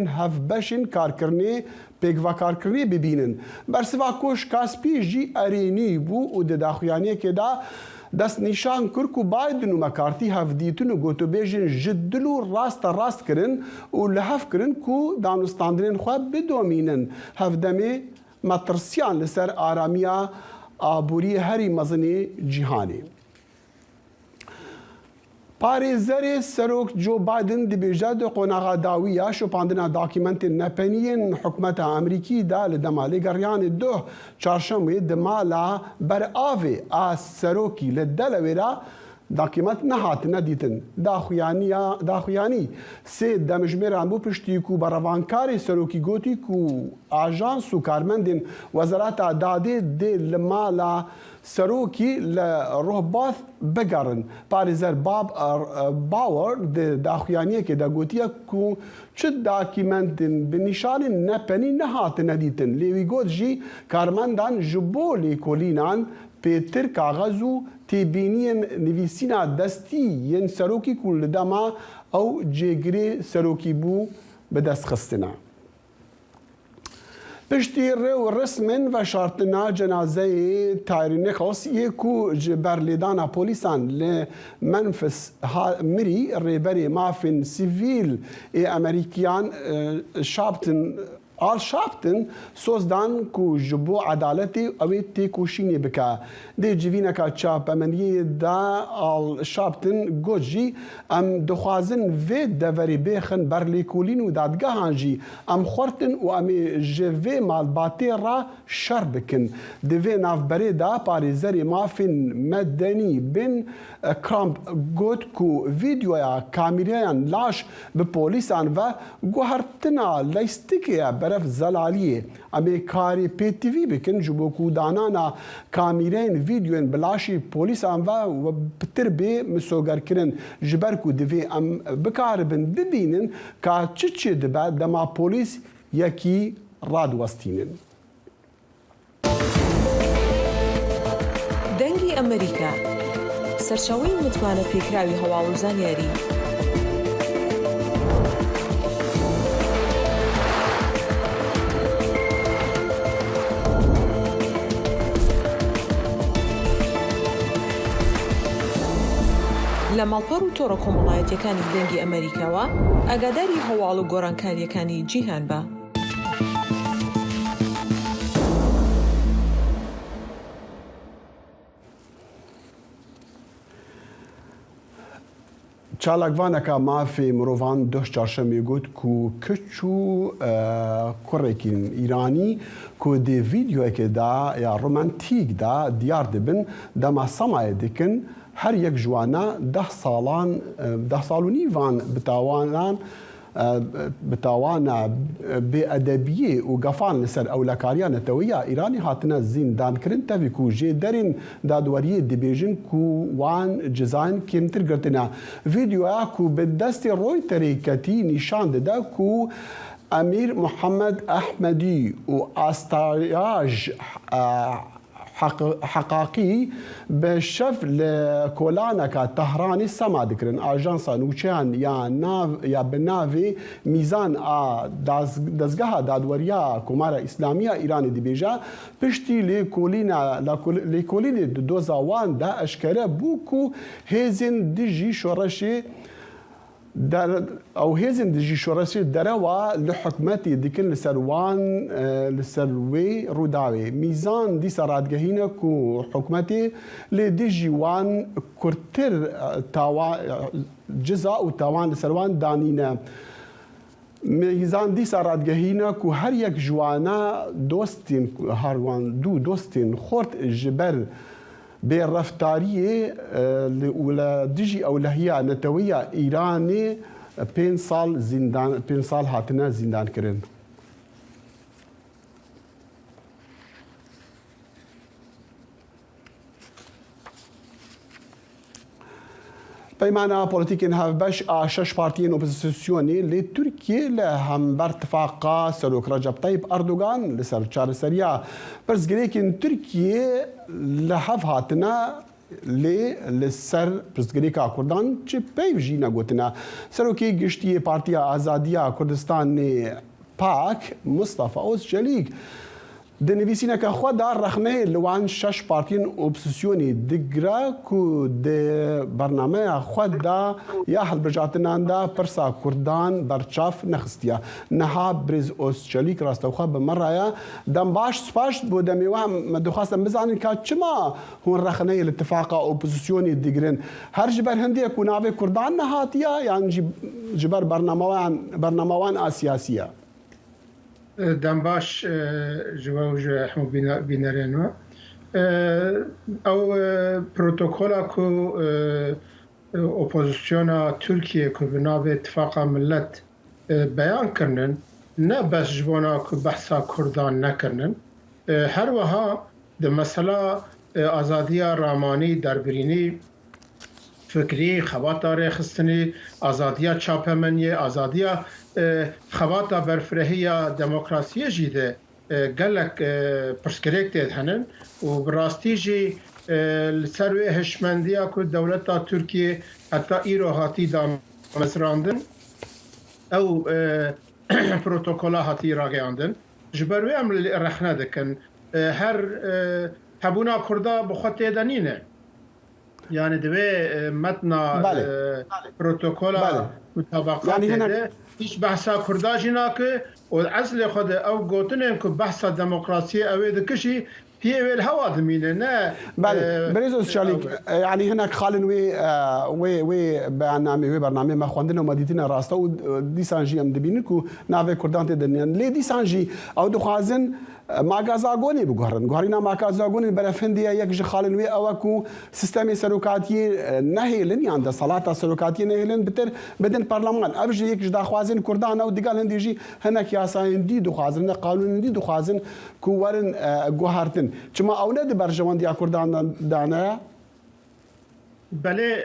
هف بشن کارکرنی پیگوا کارکرنی ببینن برسوا کوش کاسپی جی ارینی بو و داخویانی که دا دست نشان کرد و بایدن و مکارتی هف دیتن و گوتو بیجن جدلو راست کرن و لحف کرن کو دانستاندرین خواه بدومینن هف دمی مطرسیان لسر آرامیا آبوری هری مزنی جیهانی. پارێزەرێ سەرۆک جو بایدن دەبێژە قۆناغا داویە شۆپاندنا داکیمەنتên nepeniên حکومەتە ئەمریکیدا لە دەما لێگەڕیانی دۆ چارشەموێ دمالا بەرئاوێ ئا سەرۆکی لە دەلەوێرا داکیمەنت نەهاتنە دیتن داخویانی سێ دەمژمێران بوو پشتی و بەڕەوانکاری سەرۆکی گوتی و ئاژانس و کارمەندên وەزارەتا دادێ دێ لە مالا سەرۆکی لە ڕۆهباث بگەڕن. پارێزەر باب باوەر داخویانیەکێ دەگوتیە و چ داکیمەنتên bi nîşanên nepenî nehatine dîtin. Lêwî got jî karmendan ji bo lêkolînan pêtir kaxez û têbîniyên nivîsîna destî yên serokî ku li dema ew cêgirê serokî bû bi destxistina. Piştî rê û resmên veşartina cenazeyê Tahirî Nexosiyê ku ji ber lêdana polîsan li Memphis mirî rêberê mafên sivîl ê Amerîkiyan şaptin sozdan ku ji bo edaletê ew ê têkoşînê bike. Dê civîneka çapemeniyê da şaptin got jî em dixwazin vê deverê bêxin ber lêkolîn û dadgehan jî em xwartin û em ê ji vê malbatê re şer bikin. Di vê navberê da parêzerê mafên medenî bin Kramp got ku vîdyoya kamîreyan laş bi polîsan ve guhertina lêstikê beref zelaliyê em ê karê pêtivî bikin ji bo ku danana kamîreyên vîdyoyên bi laşê polîsan ve pitir bê misogerkirin ji ber ku divê em bikaribin bibînin ka çi çê dibe dema polîs yekî radiwestînin. دەنگی ئەمریکا سەرچاوەی متمانە پێکراوی هەواڵ و زانیاری لە ماڵپەڕ و تۆڕە کۆمەڵایەتیەکانی دەنگی ئەمریکاوە ئاگاداری هەواڵ و گۆڕانکاریەکانی جیهان بە. چالاکوانەکە مافê mirovan doh çarşemê got ku kiç û kurekîn îranî ku dê vîdyoyekê da ya romantîk da diyar dibin dema Samayê dikin her yek ji wan deh sal û nîvan bi tawana bêedebiyê û gefan li ser ewlekariya netewiya Îranê hatine zîndankirin tevî ku jê derên dadweriyê dibêjin ku wan cezayên kêmtir girtine. Vîdyoya ku bi destê Reutersê ketî nîşan dide ku Emîr Muhammed Ahmedî û Astayaj حقاقی به شف لکولانکا تهرانی سما دکرن آژانسا نوچیان یا بناوی میزان دزگاه دادوریا کمار اسلامیه ایران دیبیجا پشتی لیکولین دوزاوان دا اشکره بو کو هزین دیجی شورشی او هێزن دژی شۆڕەسی دەرەوە لە حکومەتی دیکن لەسەر وێ ڕووداوێ میزان دیسە ڕادگەهینە و حکومەتێ لێ دژی وان کورتتر جزا و تاوان لەسەروان دانینە. میزان دیسە ڕادگەهینە و هەر یەک جوانە دۆستین هەروان دوو دۆستین خۆرت ji ber بێڕەفتاریê لە دژی ئەولەهیە نەتەوەیە ئیرانê 5 سال hatine zîndankirin. Peymana polîtîkên hevbeş a şeş partiyên opozîsyonê lê Tirkiyê li hember tifaqa Serok Recep Tayyip Erdogan li ser çareseriya pirsgirêkên Tirkiyê li hev hatine لسر پرسگریکا کردان چه پیو جینا گوتنا سروکی گشتی پارتیا آزادیا کردستان پاک مصطفى اوزچلیک دنویسینه که خود دار رخنه لوان 6 پارتین اپوزیسیونی دگرا کو د برنامه خود دا یا حل بجاتنان دا پرسا کردان برچاف نخستیا نها برز اوزچلیک راستوخه بمرایا دم باش سپاش بو دمیوه مدخواستم بزانین که چما هون رخنه الاتفاق اپوزیسیونی دگرن هر جبر هندی کو ناوی کردان نهاتیا یعنی جبر برنامه‌وان اسیاسیه دنباش جواوج حمو بینرینو او پروتوکولا کو اپوزیسیونا ترکیه کو بناو اتفاق ملت بیان کردن نه بس جوانا کو بحثا کردان نکردن هر وها د مسئله آزادی رامانی دربرینی فکری خواتا رخصتنی آزادی چاپمنی آزادی خواتا برفرهی دموکراسی جیده گلک پرسکریک تید هنن و براستی جی لسروی هشمندی که دولتا ترکیه حتی ایرو هاتی دام مزراندن او پروتوکولا هاتی راگیاندن جبروی هم رخنه دکن هر هبونا کرده بخواد تیدنینه يعني دوی متنا پروتوکولا مطابقات ده هیچ بحثا کرداجینا که و اصل خود او گوتنن که بحثا دموکراسی اوی دکشی في الهواء ضمينه نه بريزوس شاليك يعني هناك خالن وي برنامج ما خوندنا مديتنا راستا ودي سانجي ام دبينكو نافي كردانتي دنيان لي دي سانجي او دخوازن ماغازاغوني بغهرن غهرينا ماغازاغوني برفنديا يك ج خالن وي اوكو سيستم سلوكاتي نهيلن عند صلاه سلوكاتي نهيلن بتر بدن برلمان ابجي يك داخوازن كردان او ديغال هنديجي هناك ياساين دي دخوازن قانون دي دخوازن كورن غهرتن چما اولاد برجوان دي كردان دانا بله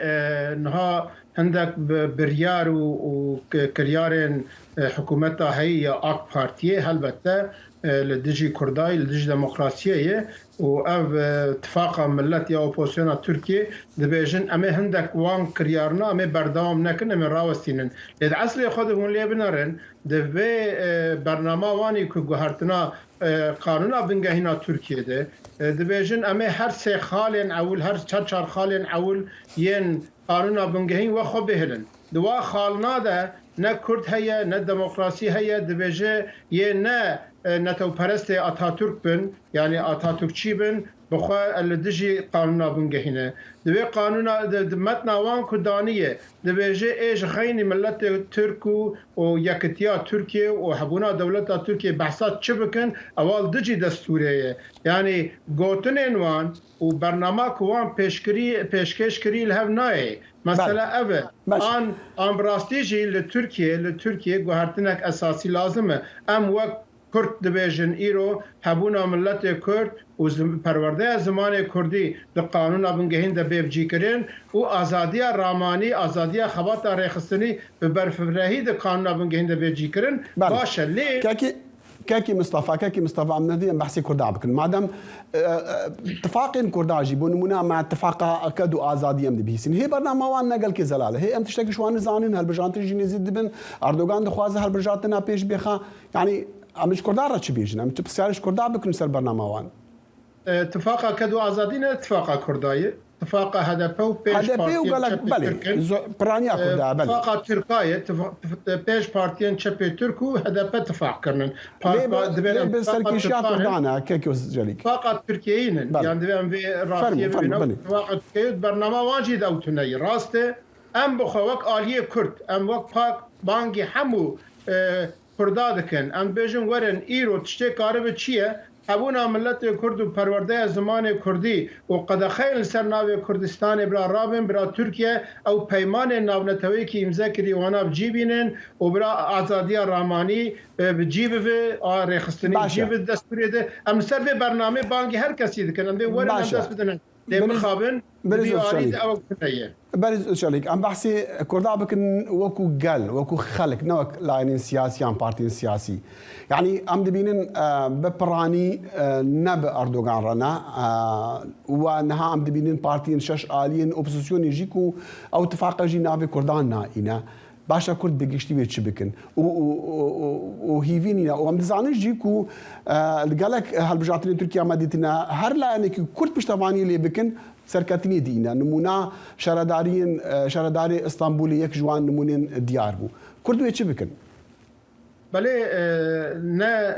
نها عندك بريار وكريارين حكومتها هي اك بارتيه البته لدجي كرداي لدجي ديمقراطيه و اف اتفاق ملت يا اوبوزيسيون تركيا دبيجن اما عندك وان كريارنا اما بردام نكن من راوستينن لد اصل خودهم اللي بنرن دبي برنامج واني كو غهرتنا قانونا بنگهینا ترکیه ده دبیجن اما هر سه خالن اول هر چهار خالن اول ین قانونا بنگهین و خو بهلن دوا خالنا ده نه کرد هيا نه دموکراسی هيا دبیجه ی نه نتو پرست آتاتورک بن يعني آتاتورکچی بن بخوا الدجي قانونا بنگهینه دوی قانونا متنا وان کدانیه دبیجه ایج خین ملت ترکو و یکتیا ترکیه و حبونا دولتا ترکیه بحثات چه بکن اول دجی دستوریه يعني گوتنین وان و برنامه وان پیشکش کری لهو نایه مثلا اوه آن براستیجی لترکیه گوهرتنک اساسی لازمه ام وقت کرد دبیجن ایرو هبونا ملت کرد و پرورده زمان کردی در قانون ابنگهین در بیبجی کرن و آزادی رامانی آزادی خبات ریخستنی به برفرهی در قانون ابنگهین در بیبجی کرن باشه لی كاكي مصطفى عم ندي بحثي كردا بكن مادام اتفاقين كرداجي بونمونا مع اتفاق اكدو ازادي ام بيسين هي برنامج وان نقل كزلاله هي ام تشتكي شوان زانين هالبرجانت جيني زيد بن اردوغان دخواز هالبرجاتنا بيش بيخا يعني امش كردا را چي بيجن ام تبسيارش كردا بكن سر برنامج وان اتفاق اكدو ازادي اتفاق كرداي اتفاق هدفه و پیش برانیا کرده بله اتفاق ترکیه پیش پارتیان چپ ترکو هدف اتفاق کردن به سرکیشیا کردانه کیوس جلیک اتفاق ترکیه يعني دوام في راسيه بينهم اتفاق تركيا برنامج واجد او تني راسته ام بخوك عالیه کرد ام وقت پاک بانگی همو کردادکن ام بیجن ورن ایرو تشتی کاره چیه ابونا ملت کرد و پرورده زمان کردی و قد خیل سر ناو کردستان برا رابن برا ترکیه او پیمان ناونتوی که امضا کردی وانا بجیبینن و برا آزادی رامانی بجیب و ریخستنی بجیب دستوری ده ام سر برنامه بانگی هر کسی دکن ام ورن دست بدن بخابن برز أشارك أم بحثي كردا بكن وكو قال وكو خلق نوك لاين سياسي عن بارتي سياسي يعني أم دبينن ببراني نب أردوغان رنا ونها أم دبينن بارتي شش آلين أوبوزيسيون يجيكو أو اتفاق جي نافي كردان نائنا باشا كرد بقشتي بيت شبكن وهيفينينا وهم دزانش جيكو قالك هالبجاتين تركيا مديتنا هر لانك كرد بشتواني اللي بكن سركتني دينا نمونا شرداري اسطنبولي يك جوان نمونين ديار بو كردو يتش بكن بله نا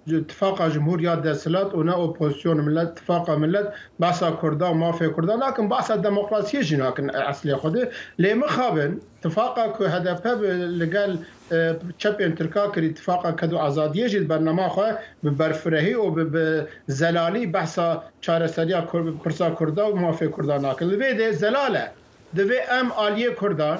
اتفاق جمهورية دسلات ونا اوبوزيسيون ملت اتفاق ملت باسا كردا وما في كردا لكن باسا الديمقراطية جناكن اصلي خده لي مخابن اتفاق هدفه لقال تشابين تركا كري اتفاق كدو ازاديه جد برنامه خو ببرفرهي او بزلالي بحثا چارەسەریya كرسا كردا وما في كردا ناكل في زلاله دبي ام اليه كردا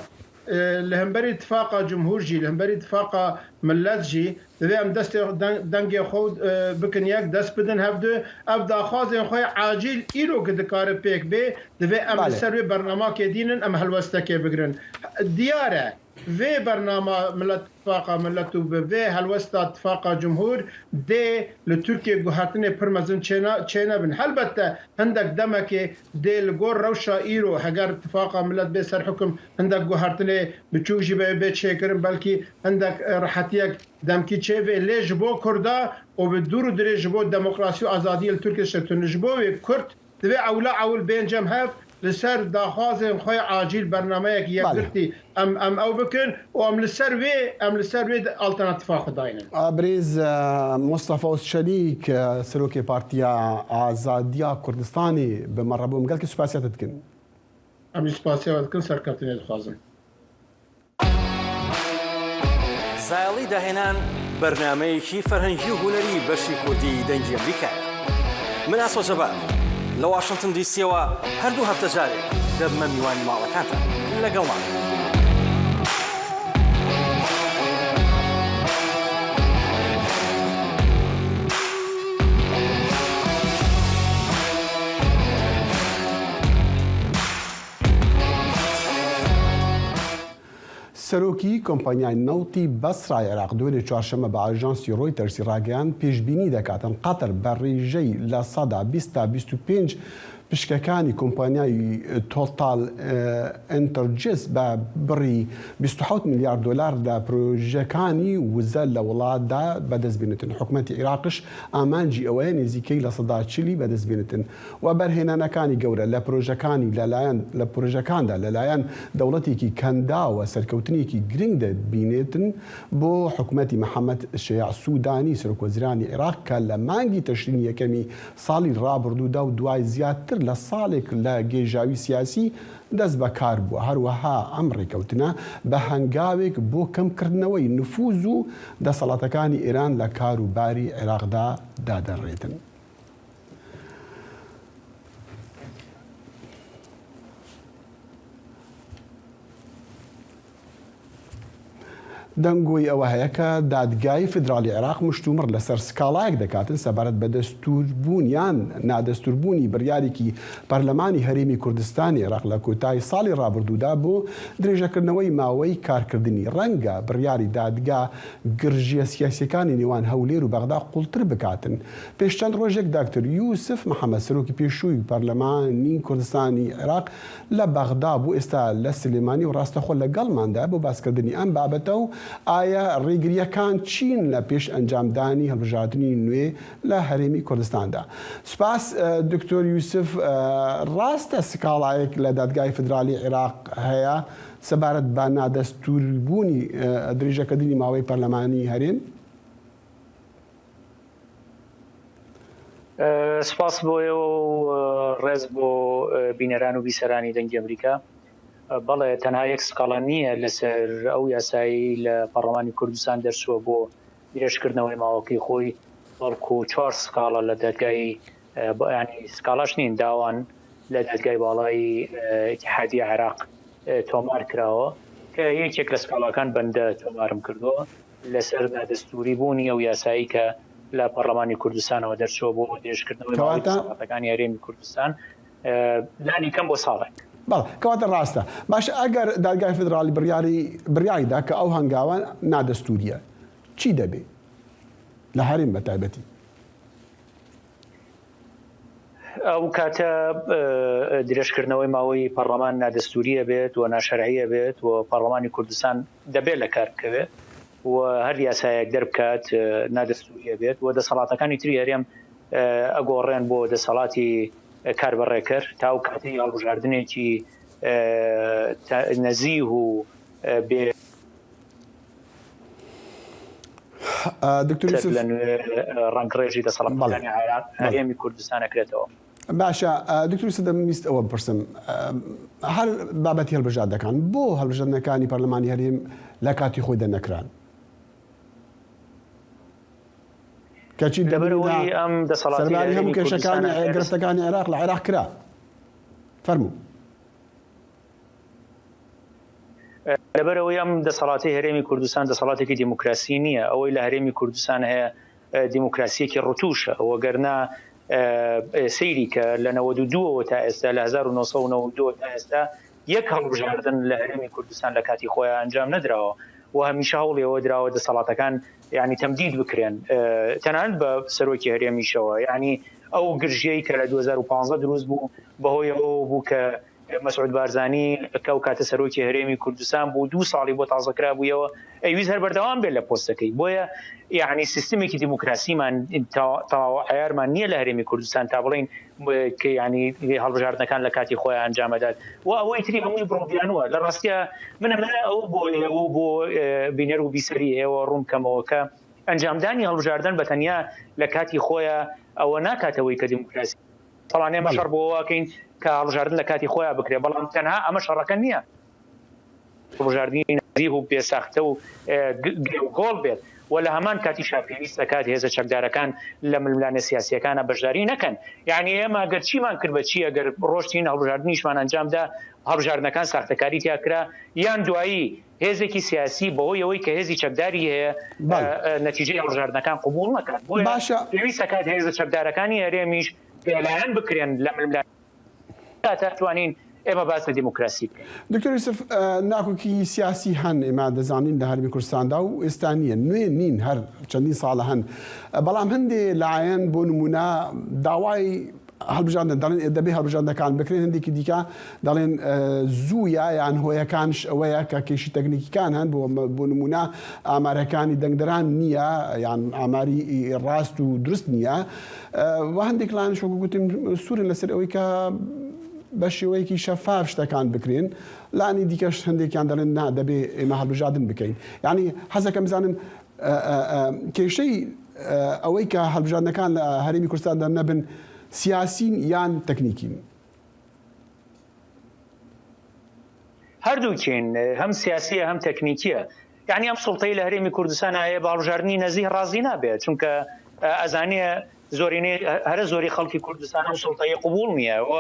لهمبري اتفاق جمهور جي لهمبري اتفاق ملت جي دبي ام دست دنگ خود بكن يك دست بدن هفدو ابدا خازن خو عاجل ايرو كدكار بيك بي دبي ام سر برنامه كدينن ام هلوستك بگرن دياره في برنامج ملت اتفاق ملت و في هلوستا اتفاق جمهور دي لتركيا جهاتني برمزن چينا بن البته عندك دمك دي الجور روشا ايرو هجر اتفاق ملت بسر حكم عندك جهاتني بتشوجي بيت شيكرن بلكي عندك راحتيك دمكي تشيفي ليش بو كردا وبدور دريج بو ديمقراطيه وازاديه التركيه شتنجبو كرد دبي اول بين جمهف لسر داخوازن خوي عاجل برنامج يقدرتي ام او بكن وام لسر وي الترناتيف خداينا بريز مصطفى وشليك سلوكي بارتيا ازاديا كردستاني بمربوم قالك سباسيات تكن ام سباسيات تكن سركتني الخازن زايلي دهنان برنامجي فرهنجي هنري بشي كردي دنجي امريكا من اسو جبال لو واشنطن دي سي هردو هفته جاري دب ميواني مالكانتا لقلمان سروکی کمپانیای نوتی بسرای عراق دوره چهارشنبه به آژانسی رویترز راگەیان پێشبینی دەکاتن قەتەر بەڕێژەی لە سەدا 25 پشکەکانی کۆمپانیای تۆتال ئەنتەرجس بە بڕی 27 میلیارد دلار دا پرۆژەکانی وزە لە وڵاتدا بەدەستبێنێتن. حکوومەتی عێراقش ئامانجی ئەوەیە نزیکەی لە سەدا 40 بەدەستبێنێتن و بەرهێنانەکانی گەورە لە پرۆژەکانی لە پرۆژەکاندا لەلایەن دەوڵەتێکی کەنداوە سەرکەوتنێکی گرنگ دەبینێتن بۆ حکوومەتی محەممەد شەیع سوودانی سەرۆکوەزیرانی عێراق کە لە مانگی تەشرینی یەکەمی ساڵی ڕابردوودا و دوای زیاتر لە ساڵێک لە گێژاوی سیاسی دەست بەکار بووە. هەروەها ئەم ڕێکەوتنە بە هەنگاوێک بۆ کەمکردنەوەی نفوذ و دەسەڵاتەکانی ئێران لە کاروباری عێراقدا دادەڕێتن. دەنگۆی ئەوە هەیە کە دادگای فدرالی عێراق مشتومڕ لەسەر سکاڵایەک دەکاتن سەبارەت بە دەستوربوونیان نادەستوربوونی بڕیارێکی پەرلەمانی هەرێمی کوردستانی عێراق لە کۆتایی ساڵی ڕابردوودا بۆ درێژەکردنەوەی ماوەی کارکردنی. ڕەنگە بڕیاری دادگا گرژیە سیاسیەکانی نێوان هەولێر و بەغدا قوڵتر بکاتن. پێش چەند ڕۆژێک داکتەر یوسف محەممەد سەرۆکی پێشووی پەرلەمانی کوردستانی عێراق لە بەغدا بوو ئێستا لە سلێمانی و ڕاستەخۆ لەگەڵماندا بۆ باسکردنی ئەم بابەتە و ئایا ڕێگریەکان چین لە پێش ئەنجامدانی هەڵبژاردننی نوێ لە هەرێمی کوردستاندا. سوپاس دکتۆر یوسف، ڕاستە سکاڵایەک لە دادگای فدرالی عێراق هەیە سەبارەت بە نادەستوربوونی درێژەکردنی ماوەی پەرلەمانی هەرێم؟ سپاس بۆیە و ڕێز بۆ بینەران و بیسەرانی دەنگی ئەمریکا. بەڵێ تەنها یەک سکاڵە نییە لەسەر ئەو یاسایی لە پەرلەمانی کوردستان دەرچووە بۆ درێژکردنەوەی ماوەکەی خۆی، بەڵکو 4 سکاڵە لە دادگای سکاڵاش نین داوان لە دادگای باڵای ئیتیحادیە عێراق تۆمار کراوە کە یەکێک لە سکاڵەکان بەندە تۆمارم کردەوە لەسەر دەستوری بوونی ئەو یاسایی کە لە پەرلەمانی کوردستانەوە دەرچووە بۆ درێژکردنەوەی ماوەی دەسەڵاتەکانی هەرێمی کوردستان لانی کەم بۆ ساڵێک. کەواتە ڕاستە باش ئەگەر دادگای فدرالی بڕیاریدا کە ئەو هەنگاوە نادەستوریە چی دەبێت لە هەرێم بە تایبەتی؟ ئەو کاتە درێژکردنەوەی ماوەی پەرلەمان نادەستوریە بێت و ناشەرعیە بێت و پەرلەمانی کوردستان دەبێت لە کار بکەوێت و هەر یاسایەک دەربکات نادەستوریە بێت و دەسەڵاتەکانی تری هەرێم ئەگۆڕێن بۆ دەسەڵاتی کاربڕێکرد تا و کاتی هەڵبژاردنێکی نەزیه و بێ دکتۆر یوسف لە ڕەنگڕێژی دەسەڵاتەکانی عێراق هەرێمی کوردستان ئەکرێتەوە. باشە دکتۆر یوسف دەمویست ئەوە بپرسم هەر بابەتی هەڵبژاردنەکان بۆ هەڵبژاردنەکانی پەرلەمانی هەرێم لە کاتی خۆی دەنەکران؟ کەچی دەبەرەوەی ئەم دەسەڵاتی هەموو کێشەکانی گرفتەکانی عێراق لە عێراق کرا. فەرموو. لەبەرەوەی ئەم دەسەڵاتی هەرێمی کوردستان دەسەڵاتێکی دیموکراسی نییە، ئەوەی لە هەرێمی کوردستان هەیە دیموکراسیەکی ڕوتوشە وەگەرنا سەیری کە لە 92 تا ئێستا لە 1992 تا ئێستا یەک هەڵبژاردن لە هەرێمی کوردستان لە کاتی خۆیان ئەنجام نەدراوە و هەمیشە هەوڵێەوە دراوە دەسەڵاتەکان یعنی تەمدید بکرێن تەنانەت بە سەرۆکی هەرێمیشەوە، یعنی ئەو گرژەی کە لە 2015 دروست بوو بەهۆی ئەوە بوو کە مەسعود بارزانی کە ئەو کاتە سەرۆکی هەرێمی کوردستان بوو 2 ساڵی بۆ تازەکرا بوویەوە ئەویست هەر بەردەوام بێت لە پۆستەکەی. بۆیە یعنی سیستمێکی دیموکراسیمان تەواو عیارمان نییە لە هەرێمی کوردستان تا بڵین کە ینی هەڵبژاردنەکان لە کاتی خۆیان ئەنجامەدات و ئەوەی تری هەمووی بڕۆبیانوە لە ڕاستیە منەمەە ئەو بۆ بینەر و بیسەری ئێوە ڕوون کەمەوە کە ئەنجامدانی هەڵبژاردن بە تەنیا لە کاتی خۆیان ئەوە ناکاتەوەی کە دیموکراسی تەڵانێ مەشەڕ بۆواکەین کە هەڵبژاردن لە کاتی خۆیان بکرێ، بەڵام تەنها ئەمە شەڕەکە نییە. هەڵبژاردنی نزیه و بێساختە و گۆڵ بێت و لە هەمان کاتی شاپێویستە کات هێزە چەکدارەکان لە ململانە سیاسیەکانە بەشداری نەکەن. یعنی ئێمە گەر چیمان کرد بە چی ئەگەر ڕۆشتین هەڵبژاردنیشمان ئەنجامدا هەڵبژاردنەکان ساختەکاری تیا کرا یان دوایی هێزێکی سیاسی بەهۆی ئەوەی کە هێزی چەکداری هەیە نەتیجەی هەڵبژاردنەکان قبول نەکات. بۆیە پێویستە کات هێزە چەکدارەکانی هەرێمیش پێلایەن بکرێن لە ململانە توانین ئێمە باس لە دیموکراسی. دکتۆر یوسف ناکۆکی سیاسی هەن ئێمە دەزانین لە هەرێمی کوردستاندا و ئێستا نییە نوێ نین هەر چەندین ساڵە هەن، بەڵام هەندێ لایەن بۆ نمونە داوای هەڵبژاردن دەڵێن دەبێ هەڵبژاردنەکان بکرێن، هەندێکی دیکە دەڵێن زوویە یان هۆیەکانش ئەوەیە کە کێشی تەکنیکیکان هەن بۆ نمونە ئامارەکانی دەنگدەران نییە یان ئاماری ڕاست و درست نییە و هەندێک لایەنش وەکو گوتم سوورن لەسەر ئەوەی کە بە شێوەیەکی شەفاف شتەکان بکرێن، لانی دیکەش هەندێکیان دەڵێن نا دەبێ ئێمە هەڵبژاردن بکەین. یعنی حەزەکەم بزانم کێشەی ئەوەی کە هەڵبژاردنەکان لە هەرێمی کوردستاندا نەبن سیاسین یان تەکنیکین؟ هەردووکین، هەم سیاسیە هەم تەکنیکیە. یعنی ئەم سوڵتەی لە هەرێمی کوردستان هەیە بە هەڵبژاردنی نەزیه ڕازی نابێت، چونکە ئەزانێ زۆرینەی هەرە زۆری خەڵکی کوردستان ئەم سوڵتەیە قبول نییە و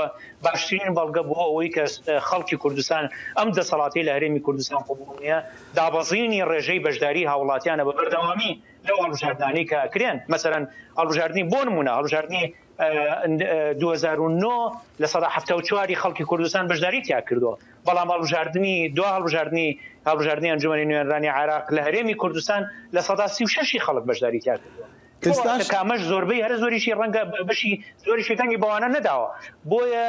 باشترین بەڵگە بۆ ئەوەی کە خەڵکی کوردستان ئەم دەسەڵاتی لە هەرێمی کوردستان قبول نییە دابەزینی ڕێژەی بەشداری هاوڵاتیانە بە بەردەوامی لەو هەڵبژاردنانەی کە کرێن. مەسەرەن هەڵبژاردننی بۆ نمونە هەڵبژاردننی 2009 لە 1970 خەڵکی کوردستان بەشداری تیا کردووە، بەڵام هەڵبژاردننی دو هەڵبژاردننی ئەنجومەنی نوێنرانی عێراق لە هەرێمی کوردستان لە 36 خەڵک بەشداری تیا کردووە. کامەش زۆربەی هەر زۆریشی ڕەنگە بەشی زۆریشی تەنگی بەوانە نەداوە. بۆیە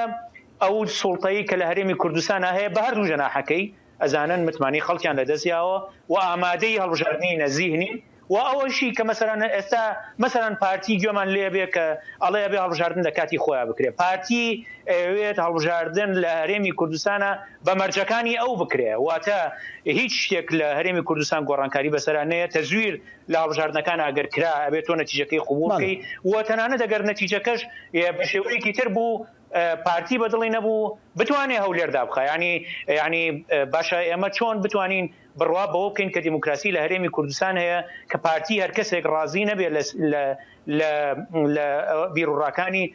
ئەو سوڵتەیە کە لە هەرێمی کوردستان هەیە بە هەردوو جەناحەکەی ئەزانن متمانی خەڵکیان لەدەستیاوە و ئامادەی هەڵبژاردننی نەزیهنی و ئەوەشی کە مەسەرەن ئێستا مەسەرەن پارتی گوێمان لێ بێ کە ئەڵێ بێ هەڵبژاردن لە کاتی خۆیان بکرێ، پارتی ئەوێت هەڵبژاردن لە هەرێمی کوردستانە بە مەرجەکانی ئەو بکرێ، واتە هیچ شتێک لە هەرێمی کوردستان گۆڕانکاری بەسەرانەیە تەزویر لە هەڵبژاردنەکان ئەگەر کرا ئەبێت تۆ نەتیجەکەی قبول بکەی و تەنانەت ئەگەر نەتیجەکەش بە شێوەیەکی تر بوو پارتی بەدڵی نەبوو بتوانێت هەولێردا بخە. ینی باشە ئێمە چۆن بتوانین بڕوا بەوە بکەین کە دیموکراسی لە هەرێمی کوردستان هەیە کە پارتی هەر کەسێک ڕازی نەبێت لە بیرروڕاکانی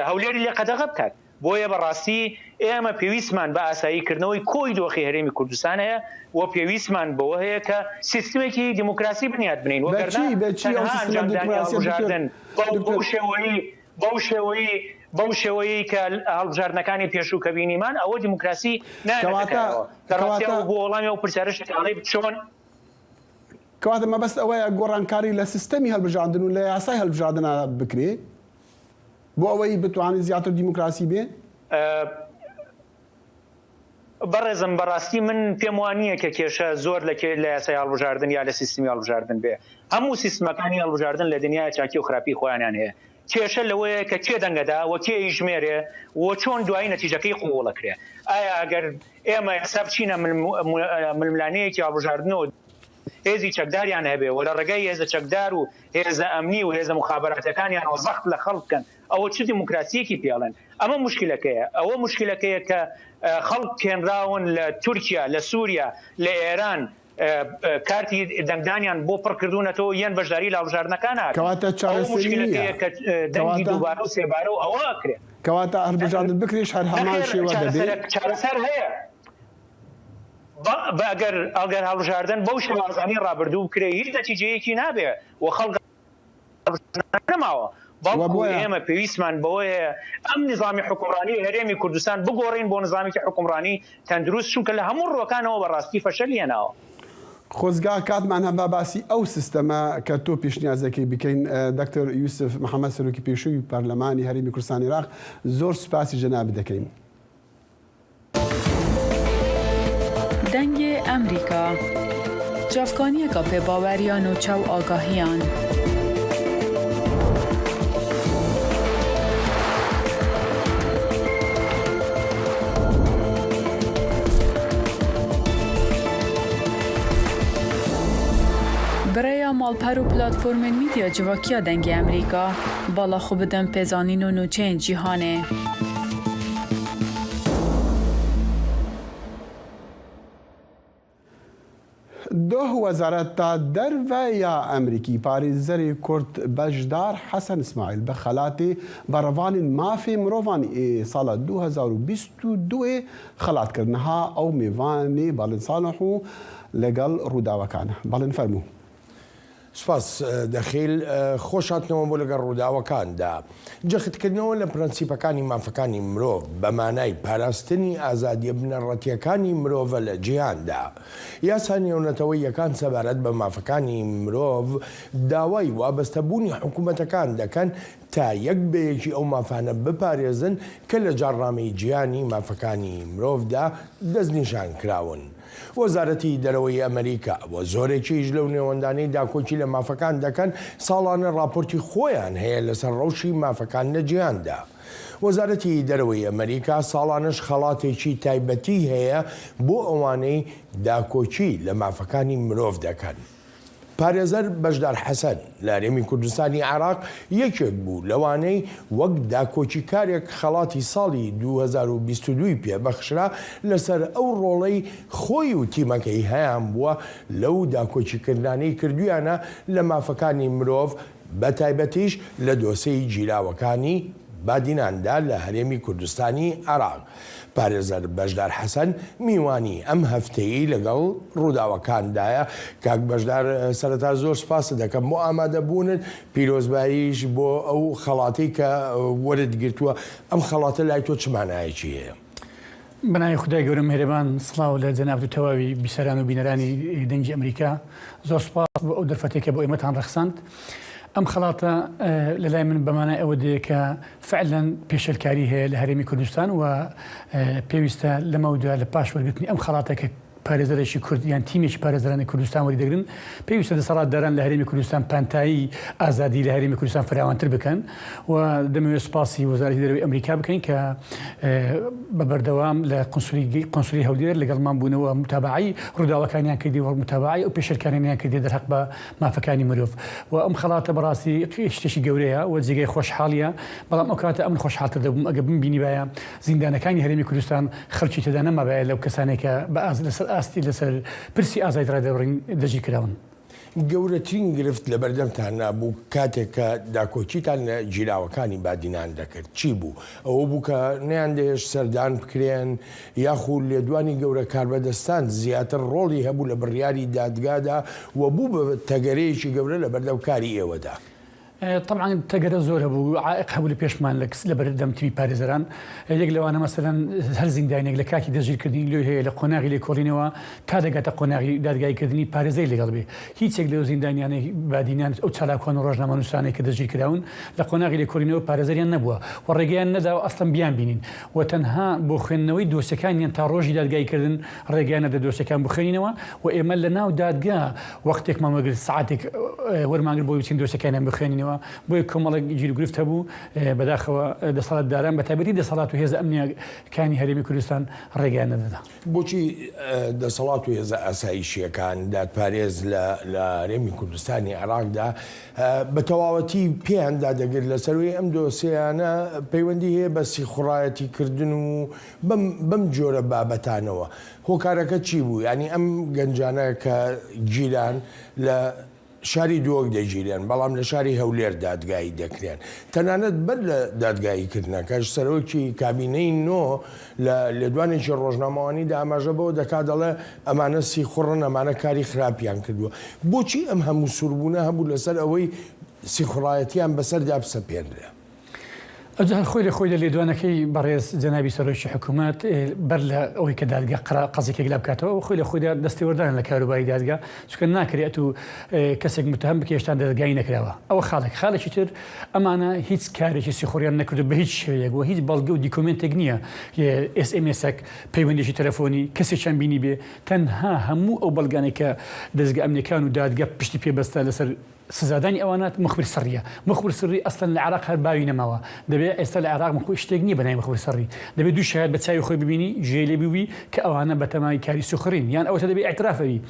هەولێری لێ قەدەغە بکات. بۆیە بەڕاستی ئێمە پێویستمان بە ئاساییکردنەوەی کۆی دۆخی هەرێمی کوردستان هەیە و پێویستمان بەوە هەیە کە سیستمێکی دیموکراسی بنیاد بنین وەگەرنا بەو بەو شێوەیە کە هەڵبژاردنەکانی پێشوو کە بینیمان ئەوە دیموکراسی نانەکەەوە کەڕاستیەوە بۆ وەڵامی ئەو پرسیارەشتەکانەی چۆن کەواتە مەبەست ئەوەیە گۆڕانکاری لە سیستەمی هەڵبژاردن و لە یاسای هەڵبژاردنە بکرێ بۆ ئەوەی بتوانێت زیاتر دیموکراسی بێ؟ بەڕێزم بەڕاستی من پێم وانییە کە کێشە زۆر لە یاسای هەڵبژاردن یا لە سیستمی هەڵبژاردن بێ. هەموو سیستمەکانی هەڵبژاردن لە دنیای چاکی و خراپی خۆیانیان هەیە. کێشە لەوەیە کە کێ دەنگەدا و کێ ژمێرێ و چۆن دوای نەتیجەکەی قوڵەکرێ. ئایا ئەگەر ئێمە ئێستا بچینە ململانەیەکی هەڵبژاردنەوە هێزی چەکداریان هەبێ و لە ڕێگەی هێزە چەکدار و هێزە ئەمنی و هێزە مخابراتەکانیان وەزەخت لە خەڵک بکەن ئەوە چ دیموکراسیەکی پێڵێن. ئەمە مشکلەکەیە. ئەوە مشکلەکەیە کە خەڵک کێنراون لە تورکیا، لە سووریا، لە ئێران کارتی دەنگدانیان بۆ پڕکردوونەتەوە یەن بەشداری لە هەڵبژاردنەکان کەواتە مشکلەکەیە کە دەنگی دووبارە و سێبارە و ئەوە ئەکرێت. کەواتە هەڵبژاردن بکرێش هەر هەمان شێوە دەبێت چارەسەر هەیە. ئەگەر هەڵبژاردن بەو شێوازانی ڕابردوو بکرێ هیچ نەتیجەیەکی نابێ و خەڵک نەماوە. بەڵکو ئێمە پێویستمان بەوەیە ئەم نظامی حکومڕانی هەرێمی کوردستان بگۆڕین بۆ نظامێکی حکومڕانی تەندروست چونکە لە هەموو ڕوەکانەوە بەڕاستی فەشەلی هێناوە. خۆزگا کاتمان هەم باسی ئەو سیستەمە کە تۆ پێشنیازەکەی بکەین دکتۆر یوسف محەممەد سەرۆکی پێشووی پەرلەمانی هەرێمی کوردستان عێراق زۆر سوپاسی جەناب دەکەین. دەنگی ئەمریکا جافکانیەکە پێباوەریان و چاو ئاگاهیان. برای مالپەر و پلاتفۆرمên میدیا civakîya dengê Amerîka bala xwe bidin pêzanîn û nûçeyên cîhanê. دوه وەزارەتە دەرڤەیە ئەمریکی پارێزەری کورد بەشدار حەسەن ئیسماعیل بە خەلاتێ بەڕەوانین مافێ مرۆڤانی ساڵە 2022 خەلاتکردنها ئەو میێوانێ باڵن ساڵح و لەگەڵ ڕووداوەکانە باڵن فەرموو. سپاس دەخیل خۆش هاتنەوە بۆ لەگەڵ ڕووداوەکاندا. جەختکردنەوە لە پرەنسیپەکانی مافەکانی مرۆڤ بە مانای پاراستنی ئازادیە بنەڕەتیەکانی مرۆڤە لە جیهاندا. یاسا نێونەتەوەی یەکان سەبارەت بە مافەکانی مرۆڤ داوای وابەستەبوونی حکوومەتەکان دەکەن تا یەک بەیەکی ئەو مافانە بپارێزن کە لە جاڕامەی جیهانی مافەکانی مرۆڤدا دەستنیشان کراون. وەزارەتی دەرەوەی ئەمریکا بۆ زۆرێکیش لەو نێوەندانەی داکۆچی لە مافەکان دەکەن ساڵانە راپۆرتی خۆیان هەیە لەسەر ڕەوشی مافەکان لە جیهاندا. وەزارەتی دەرەوەی ئەمریکا ساڵانش خەڵاتێکی تایبەتی هەیە بۆ ئەوانەی داکۆچی لە مافەکانی مرۆڤ دەکەن. پارێزەر بەشدار حەسەن لە هەرێمی کوردستانی عێراق یەکێک بوو لەوانەی وەک داکۆچیکارێک خەڵاتی ساڵی 2022 پێبەخشرا لەسەر ئەو ڕۆڵەی خۆی و تیمەکەی هەیان بووە لەو داکۆچیکردانەی کردویانە لە مافەکانی مرۆڤ بە تایبەتیش لە دۆسەی گیراوەکانی بادیناندا لە هەرێمی کوردستانی عێراق. پارێزەر بەشدار حەسەن میوانی ئەم هەفتەیە لەگەڵ ڕووداوەکاندایە. کاک بەشدار سەرەتا زۆر سپاس دەکەم بۆ ئامادەبوونت پیرۆزباییش بۆ ئەو خەڵاتی کە وەرت گرتووە. ئەم خەڵاتە لای تۆ چ مانایەکی هەیە؟ بەناوی خودای گەورە میهرەبان سڵاو لە جەناب و تەواوی بیسەران و بینەرانی دەنگی ئەمریکا. زۆر سپاس بۆ ئەو دەرفەتێکە بۆ ئێمەتان ڕەخساند. ئەم خەڵاتە لەلای من بەمانای ئەوە دەیە کە فعلەن پێشەلکاری هەیە لە هەرێمی کوردستان و پێویستە لەمەودا لە پاش وەرگرتنی ئەم خەڵاتەکە پارێزەرێکی کورد یان تیمێکی پارێزەرانی کوردستان وەری دەگرن پێویستە دەسەڵاتداران لە هەرێمی کوردستان پانتایی ئازادی لە هەرێمی کوردستان فراوانتر بکەن و دەمەوێت سپاسی وەزارەتی دەرەوەی ئەمریکا بکەین کە بە بەردەوام لە قونسولی هەولێر لەگەڵمان بوونەوە متابعی ڕووداوەکانیان کردی و متابعی ئەو پێشەرکانیان کردی دەرحەق بە مافەکانی مرۆڤ و ئەم خەڵاتە بەڕاستی شتێکی گەورەیە و جێگەی خۆشحاڵیە. بەڵام ئەو کاتە ئەمن خۆشحاڵتر دەبووم ئەگە بمبینی باە زیندانەکانی هەرێمی کوردستان خەڵکی تێدا نەمابایە لەو کەسانێکە بە لەسەر ئاستی لەسەر پرسی ئازادی ڕادەبڕین دەژی کراون. گەورەترین گرفت لە بەردەمتان نابوو کاتێک کە داکۆچیتان لە گیراوەکانی بادینان دەکرد چی بوو؟ ئەوە بوو کە نەیاندێش سەردان بکرێن یاخود لێدوانی گەورە کاربەدەستان زیاتر ڕۆڵی هەبوو لە بڕیاری دادگادا و بوو بە تەگەرەیەکی گەورە لە بەردەم کاری ئێوەدا. طبعا تەگەرە زۆر هەبوو عائق هەبوو لە پێشمان لە بەردەم تیمی پارێزەران یەک لەوانە مەسەلەن هەر زیندانێک لە کاتی دەژیرکردنی لێ هەیە لە قۆناغی لێکۆڵینەوە تا دەگاتە قۆناغی دادگایکردنی پارێزەی لەگەڵ بێ هیچێک لەو زیندانیانەی بادینان ئەو چالاکوان و ڕۆژنامە نووسانەی کە دەژیر کراون لە قۆناغی لێکۆڵینەوە پارێزەریان نەبووە و ڕێگەیان نەداوە ئەسڵەن بیان بینین و تەنها بۆ خوێندنەوەی دۆسیەکانیان تا ڕۆژی دادگایکردن ڕێگەیان نەدا دۆسیەکان بخوێنینەوە و ئێمە لە ناو دادگا وەختێک مامەگرت سعاتێک وەرمانگر بۆ بچین دۆسیەکانیان بخوێنینەوە بۆی کۆمەڵک گیرگرفت هەبوو بەداخەوە دەسەڵاتداران بە تایبەتی دەسەڵات و هێزە ئەمنیەکانی هەرێمی کوردستان ڕێگەیان نەدەدا. بۆچی دەسەڵات و هێزە ئاسایشیەکان دادپارێز لە هەرێمی کوردستانی عێراقدا بە تەواوەتی پێیان دادەگرت لەسەروی ئەم دۆسیانە پەیوەندی هەیە بە سیخڕایەتیکردن و بەم جۆرە بابەتانەوە هۆکارەکە چی بوو؟ ینی ئەم گەنجانە کە گیران لە شاری دۆک دەگیرێن بەڵام لە شاری هەولێر دادگایی دەکرێن تەنانەت بەر لە دادگاییکردنەکەش سەرۆکی کابینەی نۆ لە دوانێکی ڕۆژنامەوانیدا ئاماژە بەوە دەکات دەڵێ ئەمانە سیخوڕن ئەمانە کاری خراپیان کردووە بۆچی ئەم هەموو سووربوونە هەبوو لەسەر ئەوەی سیخڕایەتیان بەسەردا بسەپێنرێ؟ ئەجا خۆی لە خۆی لە لێدوانەکەی بەڕێز جەنابی سەرۆکی حکوومەت بەر لە ئەوەی کە دادگا قەزێکێک لە بکاتەوە و خۆی لە خۆیدا دەستێوەردان لە کاروباری دادگا چونکە ناکرێت و کەسێک متهم بکێشتان دەرگایی نەکراوە ئەوە خاڵێکی تر ئەمانە هیچ کارێکی سیخۆریان نەکردو بە هیچ شێوەیەک و هیچ بەڵگە و دیکۆمنتێک نییە SMS-ێک پەیوەندێکی تەلەفۆنی کەسێکیان بینی بێ تەنها هەموو ئەو بەڵگانێک کە دەستگا ئەمنیەکان و دادگا پشتی پێبەستە لەسەر سزادانی ئەوانات مخبر سڕیە مخبر سڕی ئەستن لە عێراق هەر باوی نەماوە دەبێت ئێستا لە عێراق مخۆی شتێک نییە بەنای مخبر سڕی دەبێت دوو شایەت بە چاوی خۆی ببینی ژێلێ بوی کە ئەوانە بە تەمای کاری سوخڕین یان ئەوەتە دەبێت ئاعترافەوی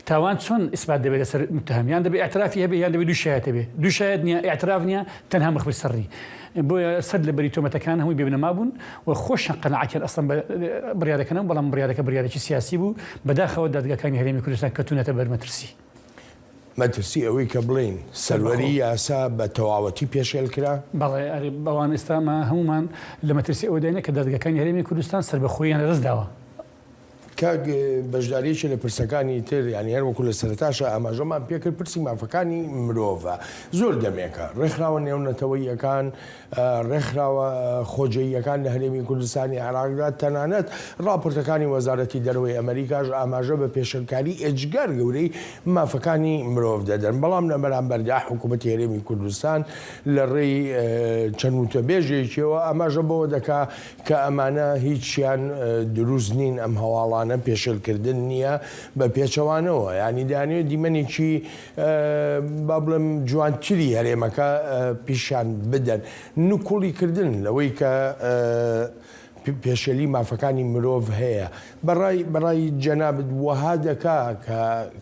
تاوان چۆن ئیسبات دەبێت لەسەر متهم یان دەبێت ئاعترافی هەبێ یان دەبێت دوو شایەت هەبێ دوو شایەت نییە ئاعتراف نییە تەنها مخبر سڕی بۆیە سەد لە بەری تۆمەتەکان هەمووی بێبنەما بوون و خۆشیان قەنەعەتیان ئەسڵەن بڕیارەکەنەوە بەڵام بڕیارەکە بڕیارێکی سیاسی بوو بەداخەوە دادگاکانی هەرێمی کوردستان کەوتونەتە بەرمەترسی مەترسی ئەوەی کە بڵین سەروەری یاسا بە تەواوەتی پێشێل کرا؟ بەڵێ بەوان ئێستامە هەمومان لە مەترسی ئەوە دێنە کە دادگاکانی هەرێمی کوردستان سەر بە خۆیان ڕزداوە کاک بەشداریەکی لە پرسەکانی تر ینی هەر وەکو لە سەرتاشە ئاماژەمان پێکرد پرسی مافەکانی مرۆڤە زۆر دەمێکە ڕێکخراوە نێونەتەوەییەکان ڕێکخراوە خۆجەییەکان لە هەرێمی کوردستانی عێراقدا تەنانەت راپۆرتەکانی وەزارەتی دەرەوەی ئەمریکاش ئاماژە بە پێشەلکاری ئێجگار گەورەی مافەکانی مرۆڤ دەدەن بەڵام لە بەرامبەردا حکوومەتی هەرێمی کوردستان لە ڕێی چەند وتەبێژێکیەوە ئاماژە بەوە دەکا کە ئەمانە هیچیان دروست نین ئەم هەواڵان پێشلکردن نییە بە پێچەوانەوە ینی دانێت دیمەنێکی با بڵم جوانتری هەرێمەکە پیشان بدەن نوکوڵیکردن لەوەی کە پێشەلی مافەکانی مرۆڤ هەیە بەڕای جەنابەت وەها دەکا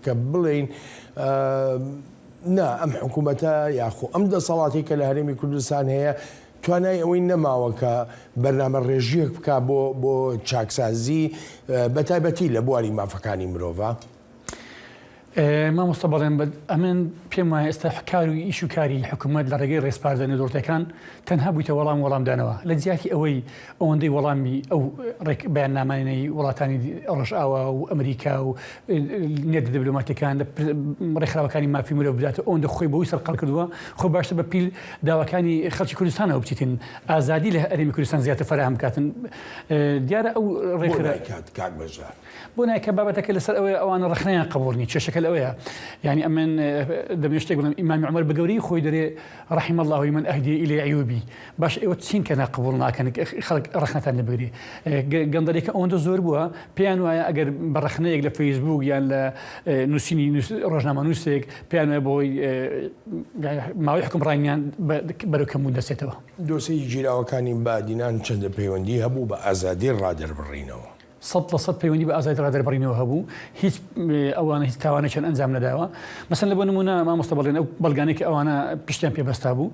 کە بڵین نا ئەم حکوومەتە یاخۆ ئەم دەسەڵاتی کە لە هەرێمی کوردستان هەیە توانای ئەوەی نەماوە کە بەرنامە ڕێژیەک بکە بۆ چاکسازی بە تایبەتی لە بواری مافەکانی مرۆڤە؟ مامۆستا بەڵێن ئەمن پێم وایە ئێستا کار و ئیش و کاری حکوومەت لە ڕێگەی ڕێسپاردنی دۆڕتەکان تەنها بوویتە وەڵامدانەوە لە جیاتی ئەوەی ئەوەندەی وەڵامی ئەو بەیاننامانەی وڵاتانی ڕۆژئاوا و ئەمریکا و نێت دیبلۆماتیەکان ڕێکخراوەکانی مافی مرۆڤ بداتە ئەوەندە خۆی بەوەی سەرقەڵ کردووە خۆ باشتر بە پیل داواکانی خەڵکی کوردستانەوە بچیتن ئازادی لە هەرێمی کوردستان زیاتر فراهم بکاتن دیارە ئەو کاک بەژار بۆ نایکە بابەتەکە لەسەر ئەوەیە ئەوانە ڕخنەیان قبوڵ نی چێشەکە لەوەیە یعنی ئەمن دەبێت شتێک بڵێم ئیمامی عومەر بە گەورەی خۆی دەرێ رحم الله من ئەهدی ئیلەی عیوبی باش ئێوە چین کە ناقبوڵ ناکەن خەڵک ڕخنەتان لەبگری گەندەرێکە ئەوەندە زۆر بووە پێیان وایە ئەگەر بە ڕخنەیەک لە فەیسبوک یان لە نووسینی ڕۆژنامە نووسێک پێیان وایە بۆی ماوەی حکومڕانیان بەرەو کەمبوون دەچێتەوە دۆسەی گیراوەکانی بادینان چەندە پەیوەندی هەبوو بە ئازادی ڕادەربڕینەوە 100% پەیوەندی بە ئازادی ڕادەربڕینەوە هەبوو هیچ ئەوانە هیچ تاوانێکیان ئەنجام نەداوە مەسەن لە بۆ نمونە مامۆستا بەڵێن ئەو بەڵگانێک ئەوانە پشتیان پێبەستا بوو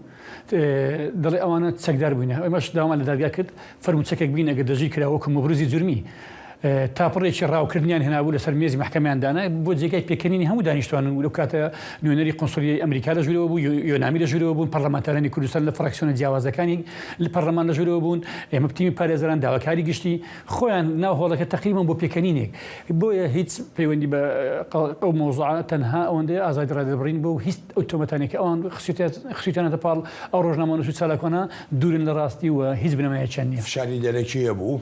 دەڵێ ئەوانە چەکدار بووینە ئەمەش داوامان لە دادگا کرد فەرموو چەکێک بین ئەگەر دەژیر کراوە وەکو مەبروزی جورمی تاپڕێکی ڕاوکردنیان هێنابوو لەسەر مێزی محکەمەیاندانا بۆ جێگای پێکەنینی هەموو دانیشتوان و لەو کاتە نوێنەری قۆنسولیای ئەمریکا لە ژوورەوە بوو، یۆنامی لە ژوورەوە بوون، پەرلەمانتارانی کوردستان لە فراکسیۆنە جیاوازەکانی لە پەرلەمان لە ژوورەوە بوون، ئێمە بتیمی پارێزەران داواکاری گشتی خۆیان ناو هۆڵەکە تقریبا بۆ پێکەنینێک. بۆیە هیچ پەیوەندی بە ئەو مۆزوعە تەنها ئەوەندەیە ئازادی ڕادەبڕین بۆ هیچ ئۆتۆمەتانێکی ئەوان خسووتیانەتە پاڵ ئەو ڕۆژنامە نووس و چالاکۆنا دوورن لە ڕاستی و هیچ بنەمایەکیان نییە. فشاری دەرەکیە بوو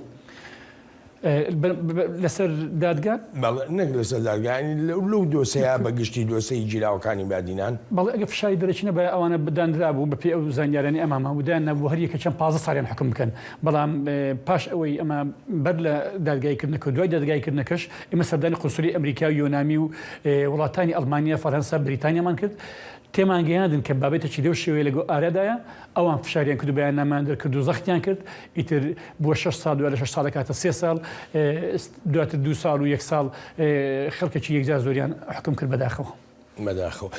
لەسەر دادگا نەک لەسەر دادگانی لەو دۆسەیە بەگشتی دۆسەی جیراوەکانی بادینان بەڵێ ئەگە فشاری دەرەچینە بە ئەوانە بدانرا بوو بە پێ ئەو زانیارانی ئەمامە ودایان نەبوو هەر یەکە چەند 15 ساڵیان حکم بکەن، بەڵام پاش ئەوەی ئەمە بەر لە دادگایکردنەکە دوای دادگایکردنەکەش ئێمە سەردانی قۆنسولی ئەمریکا و یۆنامی و وڵاتانی ئەڵمانیا، فەرەنسا، بریتانیامان کرد تێمان گەیاندن کە بابێتێکی لەو شێوەیە لەگەڵ ئارادایە ئەوان فشاریان کرد و بەیان ناماندر کرد و زەختیان کرد، ئیتر بۆ 6 ساڵ دوای لە 6 ساڵە کاتە 3 ساڵ دواتر 2 ساڵ و 1 ساڵ خەڵکێکی یەکجار زۆریان حکم کرد بەداخەوە.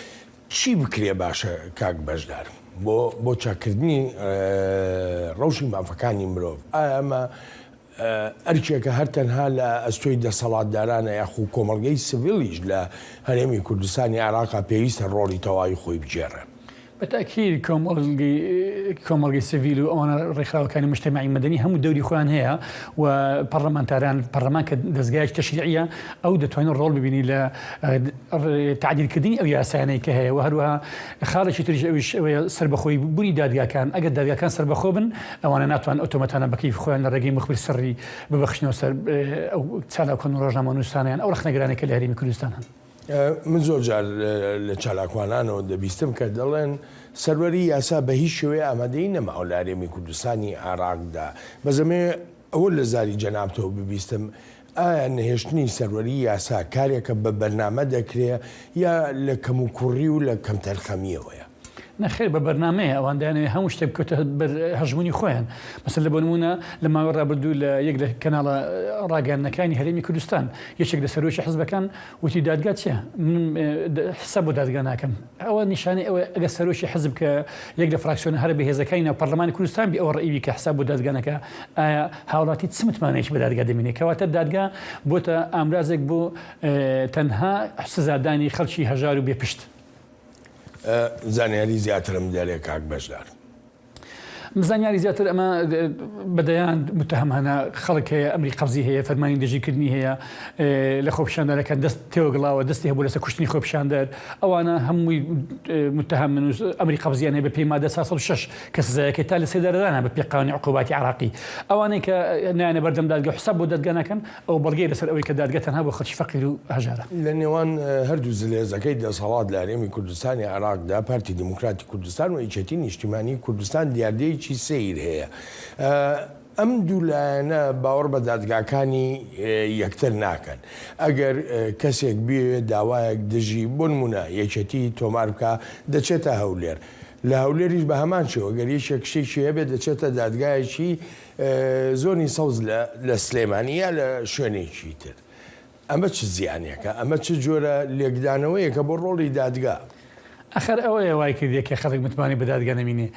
چی بکرێ باشە کاک بەشدار بۆ چاکردنی ڕەوشی مافەکانی مرۆڤ؟ ئایا ئەمە ئەرکێکە هەر تەنها لە ئەستۆی دەسەڵاتدارانە یاخو کۆمەڵگەی سڤیلیش لە هەرێمی کوردستانی عێراقا پێویستە ڕۆڵی تەواوی خۆی بجێڕێ؟ بەتاکید کۆمەڵگەی سڤیل و ئەوانە ڕێکخراوەکانی مجتەمەعی مەدەنی هەموو دەوری خۆیان هەیە و پەرلەمانتاران کە دەستگایەکی تەشریعیە ئەو دەتوانین ڕۆڵ ببینی لە تعدیلکردنی ئەو یاسایانەی کە هەیە و هەروەها خاڵێکی تریش ئەویش ئەوەیە سەربەخۆی بوونی دادگاکان. ئەگەر دادگاکان سەربەخۆ بن ئەوانە ناتوان ئۆتۆمەتانە بەکەیف خۆیان لە ڕێگەی مخبر سەرری ببەخشنەوە سەر ئەو چالاکۆن و ڕۆژنامە نووسانیان ئەو ڕخنەگرانێکە لە هەرێمی کوردستان هەن. من زۆر جار لە چالاکوانانەوە دەبیستم کە دەڵێن سەروەری یاسا بە هیچ شێوەیە ئامادەی نەماوە لە هەرێمی کوردستانی عێراقدا. بەزەمێ ئەوە لە زاری جەنابتەوە ببیستم ئایا نەهێشتنی سەروەری یاسا کارێکە بە بەرنامە دەکرێ یا لە کەم و کوڕی و لە کەم تەرخەمیەوەیە؟ نەخێر بە بەرنامەیە ئەوان دەیانەوێت هەموو شتێک بکەوتە هەژمونی خۆیان. مەسەن لە بۆ نمونە لە ماوەی ڕابردوو لە یەک لە کەناڵە ڕاگەاندنەکانی هەرێمی کوردستان یەکێک لە سەرۆکی حیزبەکان وتی دادگا چییە؟ من حساب بۆ دادگا ناکەم. ئەوە نیشانەی ئەوە ئەگە سەرۆکی حزب کە یەک لە فراکسیۆنە هەرە بەهێزەکانی ناو پەرلەمانی کوردستان بی ئەوە ڕئیوی کە حساب بۆ دادگانەکە ئایا هاوڵاتی چ متمانەیەکی بە دادگا دەمێنێت؟ کەواتە دادگا بۆتە ئامرازێک بۆ تەنها سزادانی خەڵکی هەژار و بێپشت. زانیاری زیاترم دەرێ کاک بەشدار. مزانیاری زیاتر ئەمە بەدەیان متهم هەنا خەڵک هەیە ئەمری قەبزی هەیە فەرمانی دژیکردنی هەیە لە خۆپیشاندانەکان دەست تێوەگڵاوە دەستی هەبوو لەسەر کوشتنی خۆپیشاندەر ئەوانە هەمووی متهم من ئەمری قەبزیان هەیە بە پێی مادە 6 کە سزایەکەی تا لە سێدارەدانە بە پێی قانونی عقوباتی عراقی. ئەوانەی کە نایەنە بەردەم دادگا حساب بۆ دادگا ناکەن ئەو بەڵگەی لەسەر ئەوەی کە دادگا تەنها بۆ خەڵکی فەقیر و هەژارە. لە نێوان هەردوو زلێزەکەی دەسەڵات لە هەرێمی کوردستانی عێراقدا پارتی دموکراتی کوردستان و یەکێتی نیشتیمانی کوردستان دیاردەیەکی سیر هەیە. ئەم دوولایەنە باوەڕ بە دادگاکانی یەکتر ناکەن. ئەگەر کەسێک بێ داوایەک دژی بۆ نمونە یەکێتی تۆمار بکە دەچێتە هەولێر، لە هەولێریش بە هەمان شێوە گەر یەکێک شتێکی هەبێت دەچێتە دادگایەکی زۆنی سەوز لە سلێمانیە لە شوێنێکی تر. ئەمە چ زیانێکە؟ ئەمە چ جۆرە لێکدانەوەیەکە بۆ ڕۆڵی دادگا؟ ئەخر ئەوەیە وای کردێک کە خەڵک متمانی بە دادگا نەمینێ.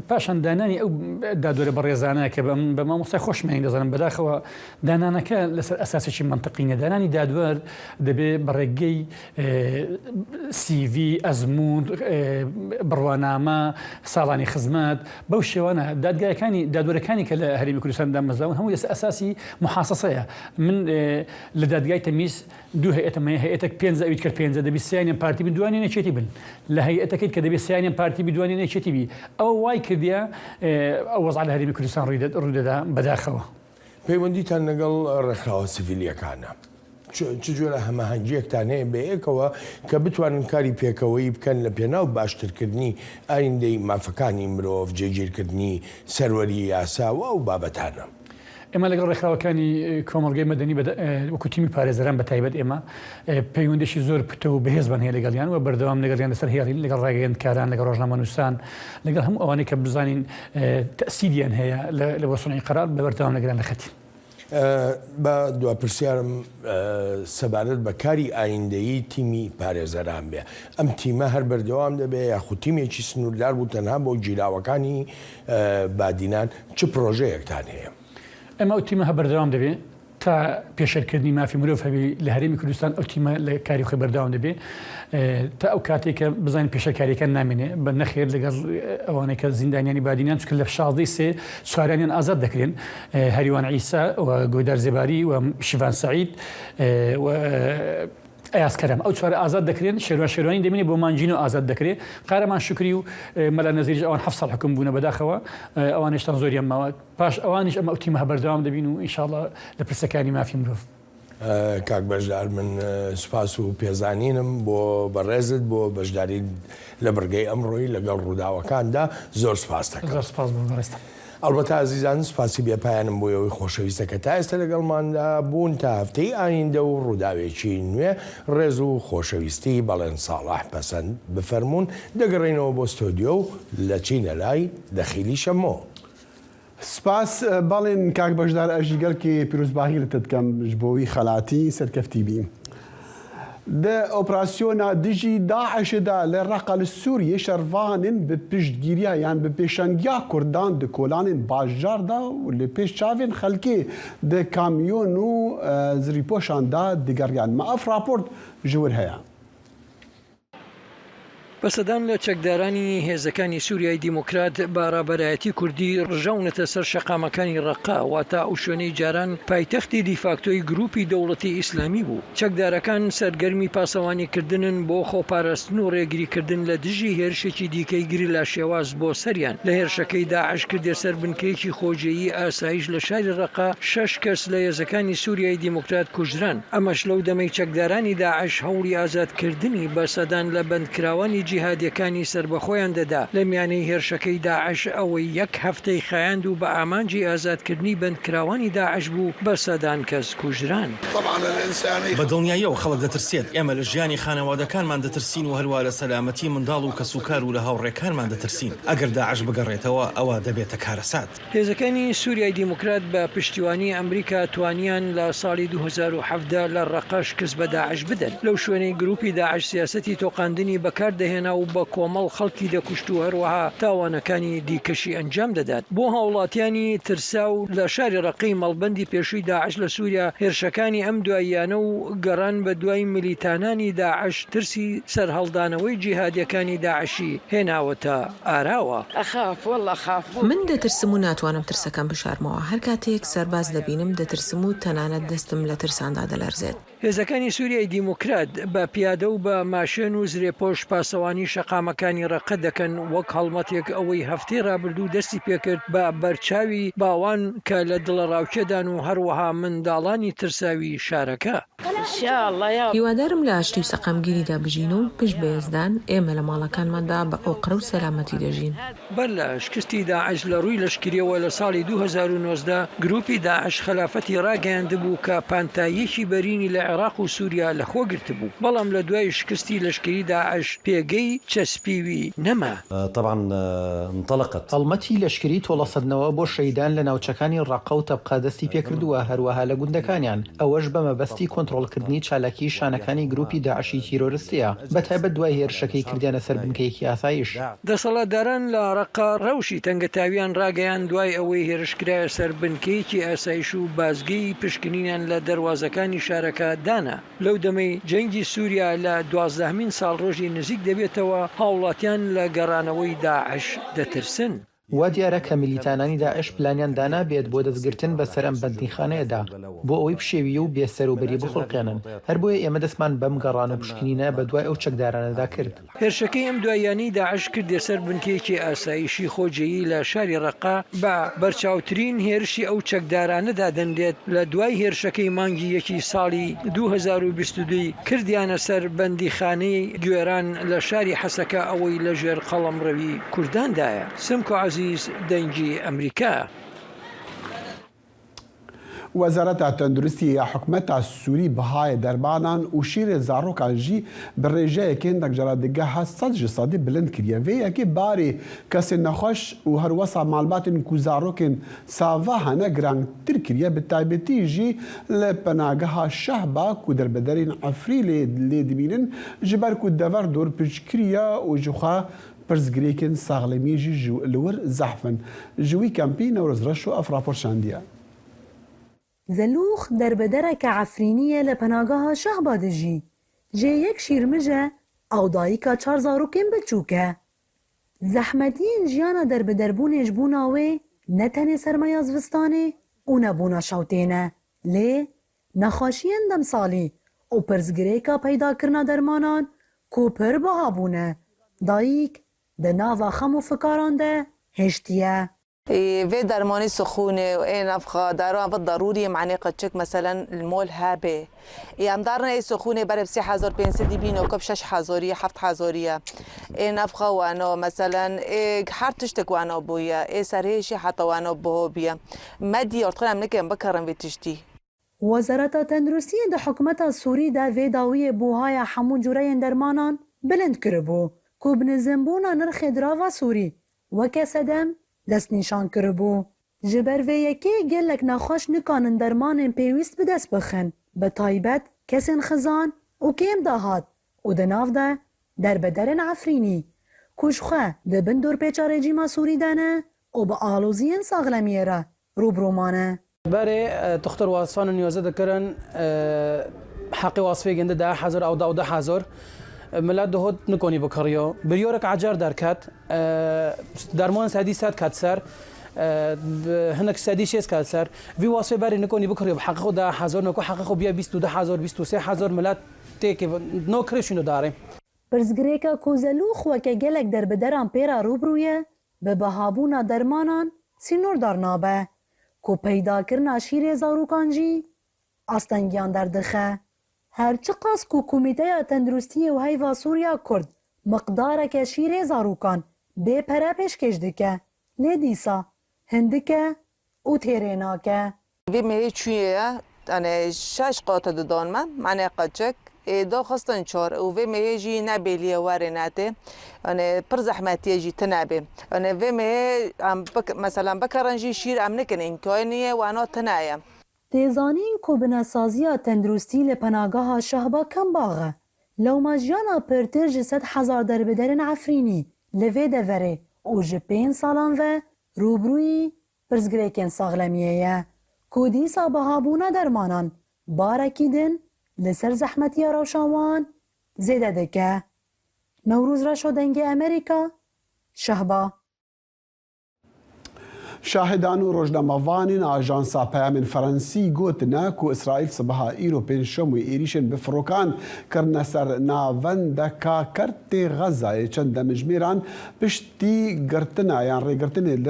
پاشان دانانی ئەو دادوەرە بەڕێزانە کە بە مامۆستا خۆشمێنی دەزانم بەداخەوە دانانەکە لەسەر ئەساسێکی منطقینە. دانانی دادوەر دەبێت بەڕێگەی CV، ئەزمون، بڕوانامە، ساڵانی خزمەت بەو شێوانە دادوەرەکانی کە لە هەرێمی کوردستان دامەزراون هەموو لەسەر ئەساسی محاسەسەیە. من لە دادگای تەمیز دوو هەیەتەمە هەیەتێک 5 ئەویت کرد 5 دەبی سیانیان پارتی بدوانێ نەچێتی بن لە هەیەتەکەیت کە دەبێت سیانیان پارتی بدوانێ نەچێتی بی. ئەوە وای کردیە ئەو وەزع لە هەرێمی کوردستان ڕوودەدا بەداخەوە. پەیوەندیتان لەگەڵ ڕێکخراوە سیڤیلیەکانە چ جۆرە هەماهەنگیەکتان هەیە بەیەکەوە کە بتوانن کاری پێکەوەی بکەن لە پێناو باشترکردنی ئایندەی مافەکانی مرۆڤ، جێگیرکردنی سەروەری یاسا و ئەو بابەتانە؟ ئێمە لەگەڵ ڕێکخراوەکانی کۆمەڵگەی مەدەنی وەکو تیمی پارێزەران بە تایبەت ئێمە پەیوەندێکی زۆر پتە و بەهێزمان هەیە لەگەڵیان و بەردەوام لەگەڵیان لەسەر هێڵین لەگەڵ ڕاگەیەندکاران لەگەڵ ڕۆژنامە نووسان لەگەڵ هەموو ئەوانەی کە بزانین تەسیریان هەیە لە بۆ سونعی قەرار بە بەردەوام لەگەڵیان لەخەتی. بە دوپرسیارم سەبارەت بە کاری ئایندەیی تیمی پارێزەران بێ. ئەم تیمە هەر بەردەوام دەبێت یاخود تیمێکی سنووردار بوو تەنها بۆ گیراوەکانی بادینان چ پرۆژەیەکتان هەیە؟ ئەمە ئەو تیمە هە بەردەوام دەبێت تا پێشەرکردنی مافی مرۆڤ هەبی لە هەرێمی کوردستان ئەو تیمە لە کاری خۆی بەرداوام دەبێ تا ئەو کاتێککە بزانین پێشەرکاریەکان نامێنێ بە نەخێر لەگەڵ ئەوانەی کە زیندانیانی بادینیان چکە لە 16 سواریان ئازاد دەکرێن هەریوان عیسا و گۆیدار زێباری و شیڤان سعید ئەیاسکەرم ئەو چوارە ئازاد دەکرێن شێروانی دەمێنێ بۆ مانجینۆ ئازاد دەکرێت قارەمان شکری و مەلا نەزیرش ئەوان 7 ساڵ حکم بوونە بەداخەوە ئەوانشتان زۆریان ماوە پاش ئەوانیش ئەمە ئەو تیمە هەبەردەوام دەبین و ئینشاڵڵا لە پرسەکانی مافی مرۆڤ. کاک بەشدار من سوپاس و پێزانینم بۆ بەڕێزت بۆ بەشداری لە بەرگەی ئەمڕۆی لەگەڵ ڕووداوەکاندا زۆر سپاس دەکەم. زۆر سپاس بۆ ڕێستە. ئەلبەتە ئازیزان سپاسی بێپایانم بۆ ئەوەی خۆشەویستەکە تا ئێستا لەگەڵماندا بوون تا هەفتەی ئایندە و ڕووداوێکی نوێ ڕێز و خۆشەویستی بەڵێن ساڵح پەسەند بفەرمونون دەگەڕێنەوە بۆ ستۆدیۆ و لە چینە لای دەخیلی شەمۆ. سپاس باڵێن کاک بەشدار ئەژیگەلکی پیرۆزباهی لە تدکەم بۆی خەلاتی سەرکەفتی بیم. ده ئۆپراسیۆنا دژی داعشدا لە ڕقە لە سووریە شەروانن بە پشتگیریە یان بە پێشەنگیا کوردان د کۆلانên باژاردا و لە پێش چاوێن خەلکێ د کامیۆن و زریپۆشاندا دیگەڕیان مە ئەف راپۆرت ji wir heye. بەسەدان لە چەکدارانی هێزەکانی سووریای دیموکرات بارابەرایەتی کوردی ڕژاونەتە سەر شەقامەکانی ڕقا واتە ئەو شوێنەی جاران پایتەختی دیفاکتۆی گروپی دەوڵەتی ئیسلامی بوو. چەکدارەکان سەرگەرمی پاسەوانیکردنن بۆ خۆپاراستن و ڕێگریکردن لە دژی هێرشێکی دیکەی گری لا شێواز بۆ سەریان لە هێرشەکەی داعش کردێ سەر بنکەیەکی خۆجێیی ئاسایش لە شاری ڕقا 6 کەس لە هێزەکانی سووریای دیموکرات کوژران. ئەمەش لەو دەمەی چەکدارانی داعش هەوڵی ئازادکردنی بەسەدان لە بەندکراوانی جیهادیەکانی سربەخۆیان دەدا لە میانەی هێرشەکەی داعش ئەوەی 1 هەفتەی خایاند و بە ئامانجی ئازادکردنی بەندکراوانی داعش بوو بە سەدان کەس کوژران. بە دڵنیاییەوە خەڵک دەترسێت ئێمە لە ژیانی خانەوادەکانمان دەترسین و هەروە لە سەلامەتی منداڵ و کەسوکار و لە هاوڕێکانمان دەترسین ئەگەر داعش بگەڕێتەوە ئەوە دەبێتە کارەسات. هێزەکانی سووریای دیموکرات بە پشتیوانی ئەمریکا توانیان لە ساڵی 2017 لە ڕقەش کەس بە داعش بدەن لەو شوێنەی گروپی داعش سیاسەتی تۆقاندنی بەکاردەهێنا و بە کۆمەڵ خەڵکی دەکوشت و هەروەها تاوانەکانی دیکەشی ئەنجام دەدات بۆ هاوڵاتیانی ترسا و لە شاری ڕقی مەڵبەندی پێشووی داعش لە سووریا هێرشەکانی ئەم دواییانە و گەڕان بە دوای ملیتانانی داعش ترسی سەر هەڵدانەوەی جیهادیەکانی داعشی هێناوەتە ئاراوە. من دەترسم و ناتوانم ترسەکەم بشارمەوە هەر کاتێک سەرباز دەبینم دەترسم و تەنانەت دەستم لە ترساندا دەلەرزێت. هێزەکانی سووریای دیموکرات بە پیادە و بە ماشێن و زرێپۆش پاسەوانی شەقامەکانی ڕقە دەکەن وەک هەڵمەتێک ئەوەی هەفتەی ڕابردوو دەستی پێکرد بە بەرچاوی باوان کە لە دڵە ڕاوکێدان و هەروەها منداڵانی ترساوی شارەکە. هیوادارم لە ئاشتی و سەقامگیریدا بژین و پشت بەهێزدان ئێمە لە ماڵەکانماندا بە ئۆقرە و سەلامەتی دەژین. بەر لە شکستی داعش لە ڕووی لەشکریەوە لە ساڵی 2019 گروپی داعش خلافەتی ڕاگەیاندبوو کە پانتاییەکی بەرینی لە عێراق و سووریا لەخۆگرت بوو بەڵام لە دوای شکستی لەشکری داعش پێگەی چەسپیوی نەما. هەڵمەتی لەشکری تۆڵەسەدنەوە بۆ شەیدان لە ناوچەکانی ڕقە و تەبقە دەستی پێکردووە هەروەها لە گوندەکانیان ئەوەش بە مەبەستی کۆنتڕۆڵکردنی چالاکی شانەکانی گروپی داعشی تیرۆریستیە بەتایبەت دوای هێرشەکەی کردیانە سەر بنکەیەکی ئاسایش. دەسەڵاتداران لە ڕقە ڕەوشی تەنگەتاویان ڕاگەیان دوای ئەوەی هێرشکرایە سەر بنکەیەکی ئاسایش و بازگەی پشکنینیان لە دەواازەکانی شارەکە دانا. لەو دەمەی جەنگی سووریا لە 12مین ساڵ ڕۆژی نزیک دەبێتەوە هاوڵاتیان لە گەڕانەوەی داعش دەترسن. وا دیارە کە میلیتانانی داعش پلانیان دانا بێت بۆ دەستگرتن بەسەر ئەم بەندیخانەیەدا بۆ ئەوەی پشێوی و بێسەروبەری بخڵقێنن هەر بۆیە ئێمە دەستمان بەم گەڕان و پشکنینە بە دوای ئەو چەکدارانەدا کرد. هێرشەکەی ئەم دواییانی داعش کردێ سەر بنکەیەکی ئاسایشی خۆجێیی لە شاری ڕقا بە بەرچاوترین هێرشی ئەو چەکدارانەدا دەندێت لە دوای هێرشەکەی مانگی یەکی ساڵی 2022 کردیانە سەر بەندیخانەی گوێران لە شاری حەسەکە ئەوەی لە ژێر قەڵەمڕەوی کورداندایە. سمکۆ عزیز دەنگی ئەمریکا. وەزارەتە تەندروستی حکومەتە سووری بەهای دەربانان و شیرێ زارۆکان ژی بە ڕێژەیەکێن دەکجارە دگەها 100% بلند کردیە vêyekê barê kesên nexweş û herwesa malbatên ku zarokên sava hene girangtir kiriye bi taybetî jî li penageha Şehba ku derbederên Efrîlê lê dibînin ji ber ku dever dor piştkiriye û ji xwe pirsgirêkên saxlemî jî li wir zehfin. Ji wî kempî Newroz Reş û ev rapor şandiye. زلوخ دربدرك عفرینیه لپناگاها شهبا دجی جه یک شیرمجه او دایکا 4 زاروکین بچوکه زحمتین جیانا دربدربونش بوناوی نتنی سرمایه زوستانه او نبونا شوتینه لی نخاشین دم سالی او پرزگریکا پیدا کرنا درمانان کو پر بها بونه دایک ده ناوا خمو فکارانده هشتیه في درماني سخونة وإيه نفخة دارو بالضروري معني قد شك مثلا المول هابة يعني دارنا إيه سخونة برب 3500 بين وكب 6000 7000 إيه نفخة وأنا مثلا إيه حرتشتك وأنا بويا إيه سريشي حتى وأنا بوبيا مدي أرتقنا منك بكرم بتشتي وزارت تندرستی ده حکومت سوری ده ویداوی بوهای حمو جوره درمانان بلند کربو کو بنزنبونا نرخ دراوا سوری وکه سدم دست نشان کربو جبر و یکی گلک نخوش نکانن درمان پیویست به دست بخن به تایبت کسین خزان و کم دهات و دناف ده در بدرن عفرینی کشخه ده بندور پیچار جیما سوری دانه و به آلوزین ساغلمیه را روبرومانه برای دکتر واسفان نیازه دکرن حقی واسفه گنده 10,000 او 12,000 ملت دهود نکنی بکریو بریورک عجر در کت درمان سادی ساد کت سر هنک سادی شیس کت سر وی واسفه بری نکنی بکریو حق خود 10,000 نکو حق خود بیا 22,000 23,000 ملت تیک نو کرشونو داره پرزگریکا کوزلوخ وکه گلک در بدران پیرا روبرویه به بهابونا درمانان سینور دارنابه کو پیدا کرنا شیر زاروکانجی آستنگیان در دخه هرچی قاس کو کمیته تندرستی و هیوا سوریا کرد مقدار که شیر زاروکان به پره پیشکش دکه لیدیسا هندکه او تیریناکه وی میری چویه انا 6 قاطع دانمه معنی قچک دا خواستن 4 و وی میجی نبیلیه ورناته انا پر زحمتی جی تنابه انا وی می مثلا بکرنجی شیر ام نکن امکانیه و انا تنایم تیزانین کو بناسازی تندرستی لپناگاه شهبا کم باغه لو مجانا پرتر 100,000 دربدرن عفرینی لوی دوره او جپین سالان و روبروی پرزگریکن ساغلمیه کو دیسا بهابونا درمانان بارکیدن لسر زحمتی روشاوان زیده دکه نوروز را شدنگ امریکا شهبا شاهدان و روزنامه‌وانین آژانسا پیام فرانسی گوتنا کو اسرائیل صبح ایرو پنجشنبه ایریشن به فروکان کرنا سر ناوندکا کرت غزه چند مجمیران پشتی گرتنا یان ریگرتن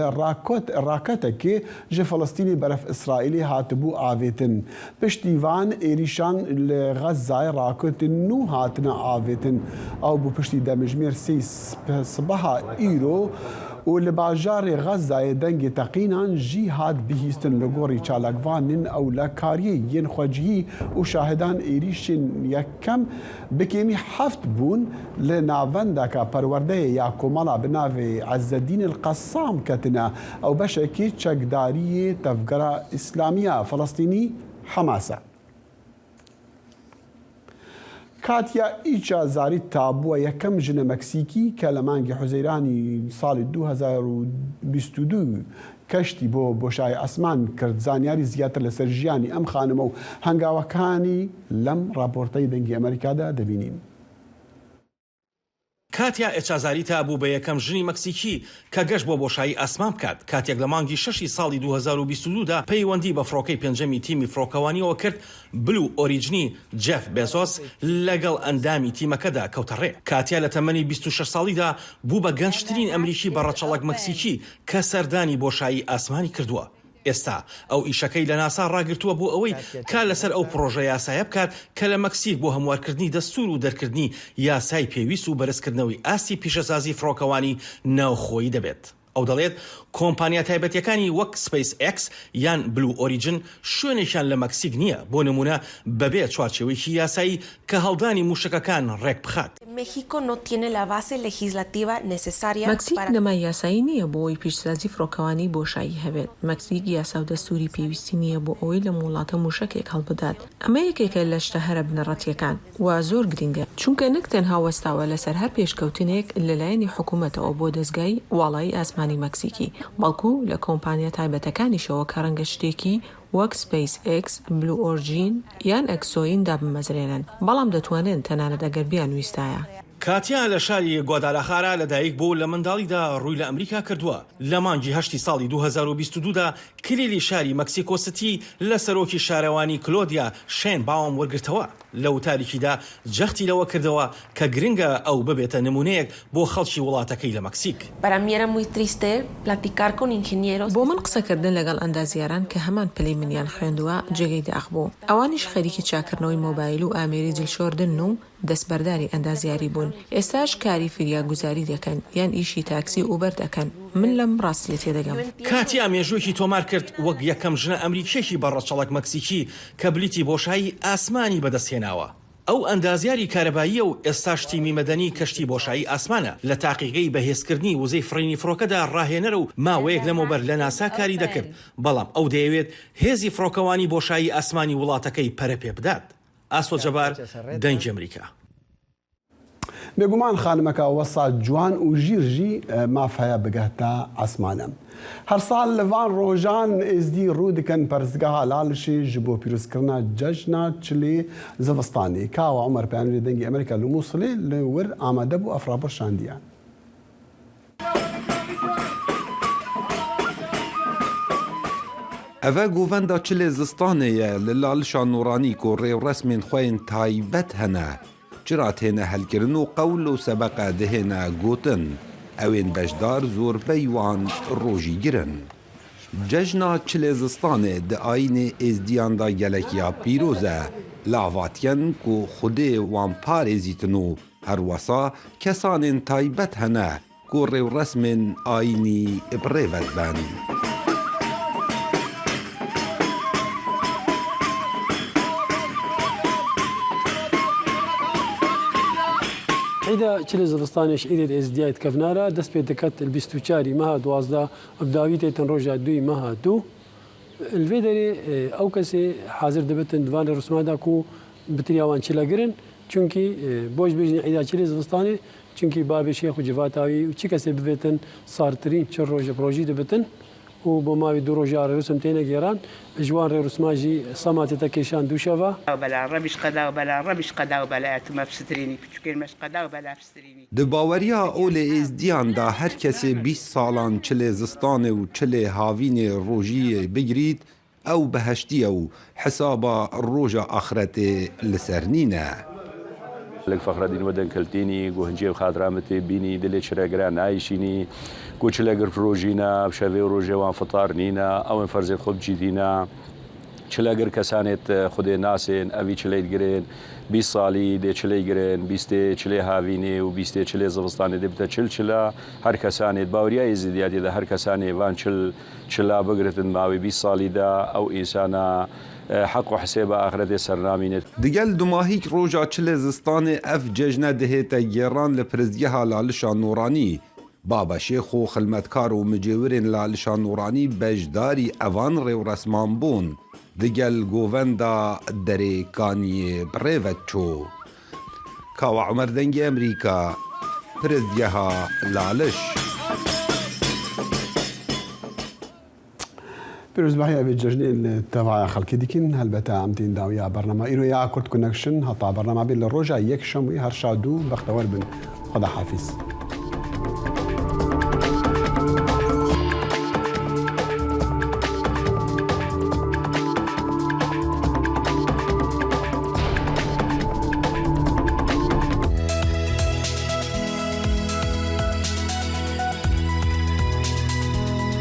راکت که ج فلسطینی برف اسرائیلی هاتبو آویتن پشتیوان ایریشان لغزه راکت نو هاتنا آویتن او بو پشتی دمجمیر سی صبح ایرو و لباجار غزه دنگ تقینان جیهاد بهیستن لگوری چالکوانین او لکاریه ین خوجهی و شاهدان ایریشن یکم بکیمی 7 بون لناوندکا پرورده یا کمالا بناوی عزالدین القصام کتنا او بشکی چکداری تفگره اسلامیه فلسطینی حماسه کاتیا ایچا زاری تابوه یکم جن مکسیکی که لمانگی حزیرانی سال 2022 کشتی بۆ بۆشای ئاسمان کرد زانیاری زیاتر لەسەر ژیانی ئەم خانمە و هەنگاوەکانی لەم راپۆرتەی دەنگی ئەمریکادا دەبینین. کاتیا ئێچازاریتا بوو بە یەکەم ژنی مەکسیکی کە گەشت بۆ بۆشایی ئاسمان بکات کاتێک لە مانگی 6 ساڵی 2022دا پەیوەندی بە فڕۆکەی پێنجەمی تیمی فڕۆکەوانیەوە کرد بلو ئۆریجنی جێف بێزۆس لەگەڵ ئەندامی تیمەکەدا کەوتەڕێ. کاتیا لە تەمەنی 26 ساڵیدا بوو بە گەنجترین ئەمریکی بە ڕەچەڵک مەکسیکی کە سەردانی بۆشایی ئاسمانی کردووە. ئێستا ئەو ئیشەکەی لە ناسا ڕاگرتووە بۆ ئەوەی کا لەسەر ئەو پرۆژە یاسایە بکات کە لە مەکسیک بۆ هەموارکردنی دەستور و دەرکردنی یاسای پێویست و بەرزکردنەوەی ئاستی پیشەسازی فڕۆکەوانی ناوخۆیی دەبێت. ئەو دەڵێت کۆمپانیا تایبەتیەکانی وەک سپیس ئێکس یان بلو ئۆریجن شوێنێکیان لە مەکسیک نییە بۆ نمونە بەبێ چوارچێوەیەکی یاسایی کە هەڵدانی موشکەکان ڕێک بخات. مەکسیک نەمای یاسایی نییە بۆ ئەوەی پیشسازی فڕۆکەوانی بۆشایی هەبێت. مەکسیک یاسا و دەستوری پێویستی نییە بۆ ئەوەی لە وڵاتە موشکێک هەڵبدات. ئەمە یەکێکە لە شتەهەرە بنەڕەتیەکان و زۆر گرنگە چونکە نەک تەنها وەستاوە لەسەر هەر پێشکەوتنێک لەلایەنی حکوومەتەوە بۆ دەستگای واڵایی ئاسمان ئاسمانی مەکسیکی بەڵکو لە کۆمپانیا تایبەتەکانیشەوە کە ڕەنگە شتێکی وەک SpaceX، بلو ئۆرجین یان ئەکسۆین دابمەزرێنن بەڵام دەتوانن تەنانەت ئەگەر بیان ویستایە. کاتیان لە شاری گۆدالاخارا لەدایک بوو لە منداڵیدا ڕووی لە ئەمریکا کردووە. لە مانگی 8 ساڵی 2022دا کلیلی شاری مەکسیکۆ سیتی لە سەرۆکی شارەوانی کلۆدیا شێن باوام وەرگرتەوە. لە وتاریکیدا جەختی لەوە کردەوە کە گرنگە ئەو ببێتە نمونەیەک بۆ خەڵکی وڵاتەکەی لە مەکسیک. بۆ من قسەکردن لەگەڵ ئەندازیاران کە هەمان پلەی منیان خوێندووە جێگەی داخ بوو. ئەوانیش خەریکی چاکردنەوەی مۆبایل و ئامێری جلشۆردن و دەستبەرداری ئەندازیاری بوون. ئێستاش کاری فریاگوزاری دەکەن یان ئیشی تاکسی ئوبەر دەکەن. من لەم ڕاستی تێدەگەم. کاتی ئامێژوویەکی تۆمار کرد وەک یەکەم ژنە ئەمریکیەکی بەڕەچەڵک مەکسیکی کە بلیتی بۆشایی ئاسمانی بەدەستهێناوە. ئەو ئەندازیاری کارەباییە و ئێستاش تیمی مەدەنی کەشتی بۆشایی ئاسمانە لە تاقیقەی بەهێزکردنی وزەی فرینی فڕۆکەدا ڕاهێنەرە و ماوەیەک لەمەوبەر لە ناسا کاری دەکرد بەڵام ئەو دەیەوێت هێزی فڕۆکەوانی بۆشایی ئاسمانی وڵاتەکەی پەرە پێ بدات. ئاسۆ جەبار، دەنگی ئەمریکا. بێگومان خانمەکە وەسا جوان و ژیرژی مافەیە بگەتە ئاسمانە. هەر ساڵ لەوان ڕۆژان ئێزدی ڕوو دکەن پەرزگاها لاڵشی ji بۆ پیرۆزکردنا جەژنا چلێ زەڤستانی. کاوە عومەر پەیامەری دەنگی ئەمریکا لە مووسڵێ لە ور ئامادە بوو ئەفرابڕ شاندیان. ئەڤە گۆڤەندا چلێ زستانەیە لە لاڵشا نوورانی و ڕێوڕەسمێن خوێن تایبەت هەنە. جرات هێنە هەلکردن و قەول و سەبەقە دەهێنە گوتن. ئەوێن بەشدار زۆربەی وان ڕۆژی گرن. جەژنا چلێ زستانێ دە ئاینێ ئێزدیاندا گەلەکیا پیرۆزە. لاڤاتیەن و خودێ وان پارێزیتن و هەروەسا کەسانێن تایبەت هەنە و ڕێوڕەسمێن ئاینی بڕێڤەت بن. عيدا چلي زلستانيش عيدا ازديايت كفنارا دس بيتكت البستوچاري مها دوازدا ابداويتي تنروجا دوي مها دو الفيدري او كسي حاضر دبتن دوان رسمادا كو بترياوان چلا گرن چونكي بوش بيجن عيدا چلي زلستاني چونكي باب شيخ جواتاوي و چي كسي ببتن صارترين چر روجا بروجي دبتن و بۆ ماوی دوو ڕۆژار ڕوسم تێنە گێران ژوان ڕێڕوسماژی سەماتێتە کێشان دووشەوە بەلا ڕەبیش قەدا و بەلا ڕەبیش قەدا و بەلایەتمە پسترینی کوچکێمەش قەدا و بەلا پسترینی Di baweriya olê êzdiyan da her kesê 20 salan çilê zistanê û çilê havînê rojiyê bigirît ew biheştiye û hesaba roja axretê li ser nîne. لك فخر الدين ودن كلتيني وهنجي وخاطرامتي بيني دلي شراغران عايشيني كوچلاگر فروجينا بشوي روجوان فطارنينا او فرز خوب جدينا چلاگر كسانت خود ناسين اوي چليت گرين 20 سالي دي چلي گرين 20 چلي هاويني و 20 چلي زوستاني دبتا چلچلا هر كسانت باوريا ازديادي ده هر كساني وان چلا بگرتن ماوي 20 سالي دا او انسانا حق و حساب آخرت سرنامینت. دیگل دماهیک روژا چل زستان اف ججنه دهیتا گیران لپرزگه لالشا نورانی. بابا شیخ و خلمتکار و مجاورین لالشا نورانی بجداری اوان ریو رسمان بون. دیگل گووندا دریکانی بریوت چو. کاوا عمر دنگی امریکا پرزگه لالش. پیروزباهی به جشن تبع خلکی دیکن هلبته امتین داویا برنامه ایرو یا کرد کنکشن حتی برنامه بیل روزا یک شنبه هر شادو بختور بن خدا حافظ.